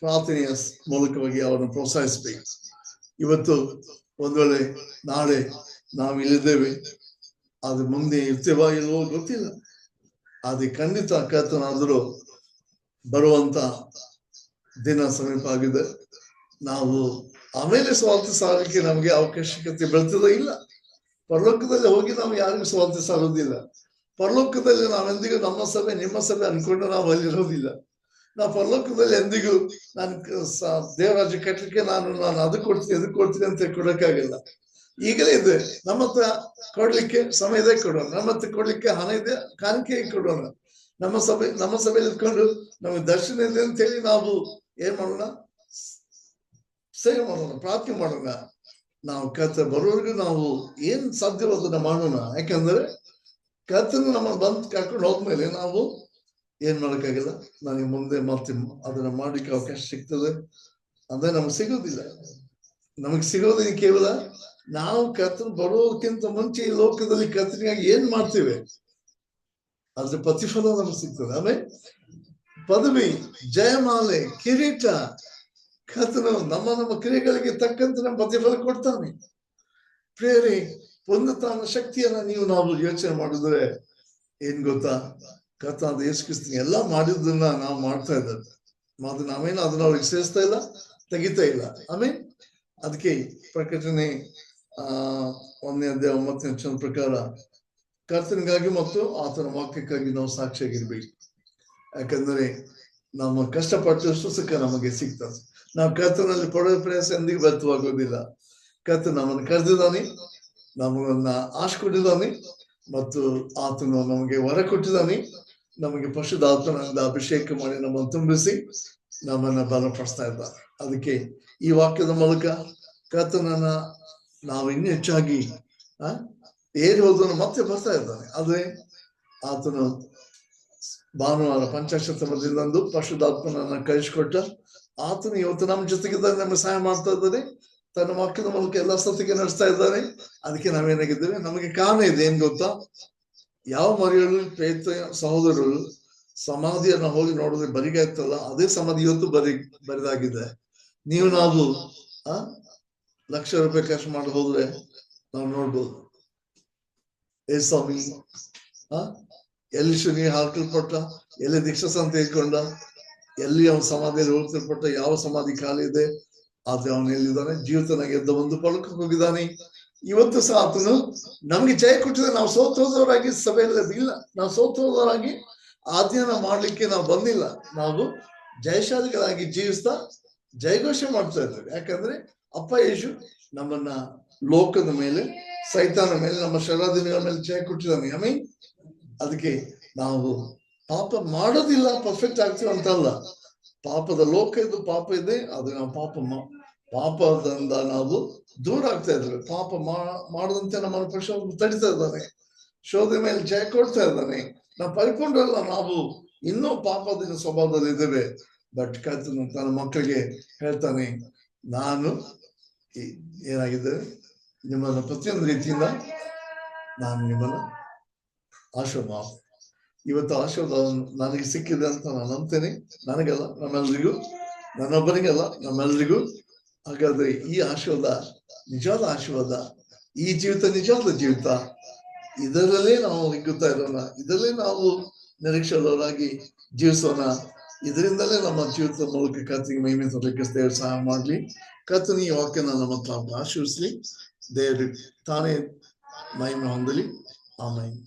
ಪ್ರಾರ್ಥನೆಯ ಮೂಲಕವಾಗಿ ಅವರನ್ನು ಪ್ರೋತ್ಸಾಹಿಸ್ಬೇಕು. ಇವತ್ತು ಒಂದ್ ವೇಳೆ ನಾಳೆ ನಾವು ಇಲ್ಲಿದ್ದೇವೆ, ಅದು ಮುಂದೆ ಇರ್ತೇವಾ ಇಲ್ವೋ ಗೊತ್ತಿಲ್ಲ. ಆದ್ರೆ ಖಂಡಿತ ಕರ್ತನಾದರೂ ಬರುವಂತ ದಿನ ಸಮೀಪ ಆಗಿದೆ. ನಾವು ಆಮೇಲೆ ಸ್ವಾರ್ಥ ಸಾರಲಿಕ್ಕೆ ನಮಗೆ ಅವಕಾಶಕತೆ ಬೆಳ್ತದ ಇಲ್ಲ. ಪರಲೋಕದಲ್ಲಿ ಹೋಗಿ ನಾವು ಯಾರಿಗೂ ಸ್ವಾರ್ಥ ಸಾರೋದಿಲ್ಲ. ಪರಲೋಕದಲ್ಲಿ ನಾವೆಂದಿಗೂ ನಮ್ಮ ಸಭೆ ನಿಮ್ಮ ಸಭೆ ಅನ್ಕೊಂಡು ನಾವು ಅಲ್ಲಿರೋದಿಲ್ಲ. ನಾವು ಪರಲೋಕದಲ್ಲಿ ಎಂದಿಗೂ ನಾನು ದೇವರಾಜ್ಯ ಕಟ್ಟಲಿಕ್ಕೆ ನಾನು ಅದು ಕೊಡ್ತೀನಿ ಅಂತ ಕೊಡಕ್ಕಾಗಲ್ಲ. ಈಗಲೇ ಇದೆ, ನಮ್ಮ ಹತ್ರ ಕೊಡ್ಲಿಕ್ಕೆ ಸಮಯ ಇದೆ, ಕೊಡೋಣ. ನಮ್ಮ ಹತ್ರ ಕೊಡ್ಲಿಕ್ಕೆ ಹಣ ಇದೆ, ಕಾಣಿಕೆ ಕೊಡೋಣ. ನಮ್ಮ ಸಭೆಯಲ್ಲಿ ಇಟ್ಕೊಂಡು ನಮಗೆ ದರ್ಶನ ಇದೆ ಅಂತ ಹೇಳಿ ನಾವು ಏನ್ ಮಾಡೋಣ, ಸೇವೆ ಮಾಡೋಣ, ಪ್ರಾರ್ಥನೆ ಮಾಡೋಣ. ನಾವು ಕರ್ತನ ಬರೋವರೆಗೂ ನಾವು ಏನ್ ಸಾಧ್ಯವಾದನ್ನ ಮಾಡೋಣ. ಯಾಕಂದ್ರೆ ಕರ್ತನ ನಮ್ಮನ್ನು ಬಂದು ಕರ್ಕೊಂಡು ಹೋದ್ಮೇಲೆ ನಾವು ಏನ್ ಮಾಡಕ್ಕಾಗಲ್ಲ. ನನಗೆ ಮುಂದೆ ಮತ್ತೆ ಅದನ್ನ ಮಾಡ್ಲಿಕ್ಕೆ ಅವಕಾಶ ಸಿಗ್ತದೆ ಅಂದ್ರೆ ನಮ್ಗೆ ಸಿಗೋದಿಲ್ಲ. ನಮಗ್ ಸಿಗೋದಿಲ್ಲ ಕೇವಲ ನಾವು ಕರ್ತನ ಬರೋದಕ್ಕಿಂತ ಮುಂಚೆ ಈ ಲೋಕದಲ್ಲಿ ಕರ್ತನಿಗಾಗಿ ಏನ್ ಮಾಡ್ತೇವೆ ಅದ್ರ ಪ್ರತಿಫಲ ನಮ್ಗೆ ಸಿಗ್ತದೆ. ಆಮೇಲೆ ಪದವಿ, ಜಯಮಾಲೆ, ಕಿರೀಟ, ಕರ್ತನು ನಮ್ಮ ಕ್ರಿಯೆಗಳಿಗೆ ತಕ್ಕಂತೆ ನಮ್ಮ ಪ್ರತಿಫಲ ಕೊಡ್ತಾನೆ. ಪ್ರೇರೆ ಪುನರುತ್ಥಾನ ಶಕ್ತಿಯನ್ನ ನಾವು ಯೋಚನೆ ಮಾಡಿದ್ರೆ ಏನ್ ಗೊತ್ತಾ, ಕರ್ತನಾದ ಯೇಸು ಕ್ರಿಸ್ತನಿಗೆ ಎಲ್ಲ ಮಾಡಿದ್ದನ್ನ ನಾವು ಮಾಡ್ತಾ ಇದ್ದೇವೆ. ನಾವೇನು ಅದನ್ನ ಅವ್ರಿಗೆ ಸೇರಿಸ್ತಾ ಇಲ್ಲ, ತೆಗಿತಾ ಇಲ್ಲ. ಆಮೇಲೆ ಅದಕ್ಕೆ ಪ್ರಕಟಣೆ 1ನೇ ಅಧ್ಯಾಯ 9ನೇ ವಚನದ ಪ್ರಕಾರ ಕರ್ತನಿಗಾಗಿ ಮತ್ತು ಆತನ ವಾಕ್ಯಕ್ಕಾಗಿ ನಾವು ಸಾಕ್ಷಿಯಾಗಿರ್ಬೇಕು. ಯಾಕಂದ್ರೆ ನಮ್ಮ ಕಷ್ಟಪಟ್ಟಷ್ಟು ಸುಖ ನಮಗೆ ಸಿಗ್ತದೆ. ನಾವು ಕರ್ತನಲ್ಲಿ ಪಡೋ ಪ್ರಯಾಸ ಎಂದಿಗೂ ವ್ಯರ್ಥವಾಗೋದಿಲ್ಲ. ಕರ್ತನ ನಮ್ಮನ್ನು ಕರೆದಿದ್ದಾನೆ, ನಮ್ಮನ್ನ ಆಶಿಕೊಂಡಿದ್ದಾನೆ ಮತ್ತು ಆತನು ನಮಗೆ ವರ ಕೊಟ್ಟಿದ್ದಾನೆ. ನಮಗೆ ಪರಿಶುದ್ಧಾತ್ಮನಿಂದ ಅಭಿಷೇಕ ಮಾಡಿ ನಮ್ಮನ್ನು ತುಂಬಿಸಿ ನಮ್ಮನ್ನ ಬಲಪಡಿಸ್ತಾ ಇದ್ದಾನೆ. ಅದಕ್ಕೆ ಈ ವಾಕ್ಯದ ಮೂಲಕ ಕರ್ತನನ್ನ ನಾವು ಇನ್ನೂ ಹೆಚ್ಚಾಗಿ ಏರಿ ಹೋದನು ಮತ್ತೆ ಬರ್ತಾ ಇದ್ದಾನೆ. ಆದ್ರೆ ಆತನು ಭಾನುವಾರ ಪಂಚಾಶತಮದಿಂದಂದು ಪರಿಶುದ್ಧಾತ್ಮನನ್ನ ಕಳಿಸಿಕೊಟ್ಟ ಆತನು ಇವತ್ತು ನಮ್ಮ ಜೊತೆಗಿದ್ದಾನೆ, ನಮಗೆ ಸಹಾಯ ಮಾಡ್ತಾ ಇದ್ದಾನೆ, ತನ್ನ ಮಕ್ಕಳ ಮೂಲಕ ಎಲ್ಲ ಸತಿಗೆ ನಡೆಸ್ತಾ ಇದ್ದಾನೆ. ಅದಕ್ಕೆ ನಾವೇನಾಗಿದ್ದೇವೆ, ನಮಗೆ ಕಾರಣ ಇದೆ. ಏನ್ ಗೊತ್ತಾ, ಯಾವ ಮರಿಗಳು ಪ್ರೇತ ಸಹೋದರರು ಸಮಾಧಿಯನ್ನ ಹೋಗಿ ನೋಡಿದ್ರೆ ಬರಿಗಾಯ್ತಲ್ಲ, ಅದೇ ಸಮಾಧಿ ಇವತ್ತು ಬರಿದಾಗಿದೆ. ನಾವು ಲಕ್ಷ ರೂಪಾಯಿ ಖರ್ಚು ಮಾಡಿ ಹೋದ್ರೆ ನಾವು ನೋಡ್ಬೋದು, ಏ ಸ್ವಾಮಿ ಎಲ್ಲಿ ಶನಿ ಹಾಕಲ್ಪಟ್ಟ, ಎಲ್ಲಿ ದೀಕ್ಷಾಸನ ತೆಗೆದುಕೊಂಡ, ಎಲ್ಲಿ ಅವನ ಸಮಾಧಿಯಲ್ಲಿ ಹೋಗ್ತಿರ್ಪಟ್ಟ, ಯಾವ ಸಮಾಧಿ ಖಾಲಿ ಇದೆ, ಆದ್ರೆ ಅವನು ಎಲ್ಲಿದ್ದಾನೆ, ಜೀವಿತನಾಗಿ ಎದ್ದ ಒಂದು ಪಳಕಕ್ಕೆ ಹೋಗಿದ್ದಾನೆ. ಇವತ್ತು ಸಹ ಆತನು ನಮ್ಗೆ ಜಯ ಕೊಟ್ಟಿದ್ರೆ, ನಾವು ಸೋತೋದವರಾಗಿ ಸಭೆಯಲ್ಲಿ ಇಲ್ಲ, ನಾವು ಸೋತೋದವರಾಗಿ ಆಜ್ಞಾನ ಮಾಡ್ಲಿಕ್ಕೆ ನಾವು ಬಂದಿಲ್ಲ. ನಾವು ಜಯಶಾಲಿಗಳಾಗಿ ಜೀವಿಸ್ತಾ ಜಯಘೋಷ ಮಾಡ್ತಾ ಇದ್ದೇವೆ. ಯಾಕಂದ್ರೆ ಅಪ್ಪ ಯೇಸು ನಮ್ಮನ್ನ ಲೋಕದ ಮೇಲೆ, ಸೈತಾನ ಮೇಲೆ, ನಮ್ಮ ಶರೀರಗಳ ಮೇಲೆ ಜಯ ಕೊಟ್ಟಿದ್ದಾನೆ. ಆಮೇಲೆ ಅದಕ್ಕೆ ನಾವು ಪಾಪ ಮಾಡೋದಿಲ್ಲ, ಪರ್ಫೆಕ್ಟ್ ಆಗ್ತೀವಿ ಅಂತಲ್ಲ. ಪಾಪದ ಲೋಕ ಇದು, ಪಾಪ ಇದೆ, ಅದು ನಾವು ಪಾಪದಿಂದ ನಾವು ದೂರ ಆಗ್ತಾ ಇದ್ದೇವೆ. ಪಾಪ ಮಾಡದಂತೆ ನಮ್ಮನ್ನು ಪುರುಷ ತಡಿತಾ ಇದ್ದಾನೆ, ಶೋಧನೆ ಮೇಲೆ ಜಯ ಕೊಡ್ತಾ ಇದ್ದಾನೆ. ನಾವು ಪರಿಕೊಂಡಲ್ಲ, ನಾವು ಇನ್ನೂ ಪಾಪದ ಸ್ವಭಾವದಲ್ಲಿ ಇದ್ದೇವೆ. ಬಟ್ ಕರ್ತನು ತನ್ನ ಮಕ್ಕಳಿಗೆ ಹೇಳ್ತಾನೆ, ನಾನು ಏನಾಗಿದ್ದೇನೆ, ನಿಮ್ಮನ್ನ ಪ್ರತಿಯೊಂದು ರೀತಿಯಿಂದ ನಾನು ನಿಮ್ಮನ್ನ ಆಶೀರ್ವಾದ, ಇವತ್ತು ಆಶೀರ್ವಾದ ನನಗೆ ಸಿಕ್ಕಿದೆ ಅಂತ ನಾನು ನಂಬ್ತೇನೆ. ನನಗಲ್ಲ, ನಮ್ಮೆಲ್ಲರಿಗೂ, ನನ್ನೊಬ್ಬರಿಗಲ್ಲ, ನಮ್ಮೆಲ್ಲರಿಗೂ. ಹಾಗಾದ್ರೆ ಈ ಆಶೀರ್ವಾದ ನಿಜವಾದ ಆಶೀರ್ವಾದ, ಈ ಜೀವಿತ ನಿಜವಾದ ಜೀವಿತ, ಇದರಲ್ಲೇ ನಾವು ಹಿಗ್ಗುತ್ತಾ ಇರೋಣ, ಇದರಲ್ಲೇ ನಾವು ನಿರೀಕ್ಷೆಯವರಾಗಿ ಜೀವಿಸೋಣ. ಇದರಿಂದಲೇ ನಮ್ಮ ಜೀವಿತದ ಮೂಲಕ ಕರ್ತನಿಗೆ ಮಹಿಮೆ ತರಲಿಕ್ಕೆ ದೇವರು ಸಹಾಯ ಮಾಡ್ಲಿ. ಕರ್ತನ ಈ ವಾಕ್ಯನ ನಮ್ಮ ಹತ್ರ ಆಶೀರ್ವಿಸ್ಲಿ. ದೇವರು ತಾನೇ ಮಹಿಮೆ ಹೊಂದಲಿ. ಆಮೇಲೆ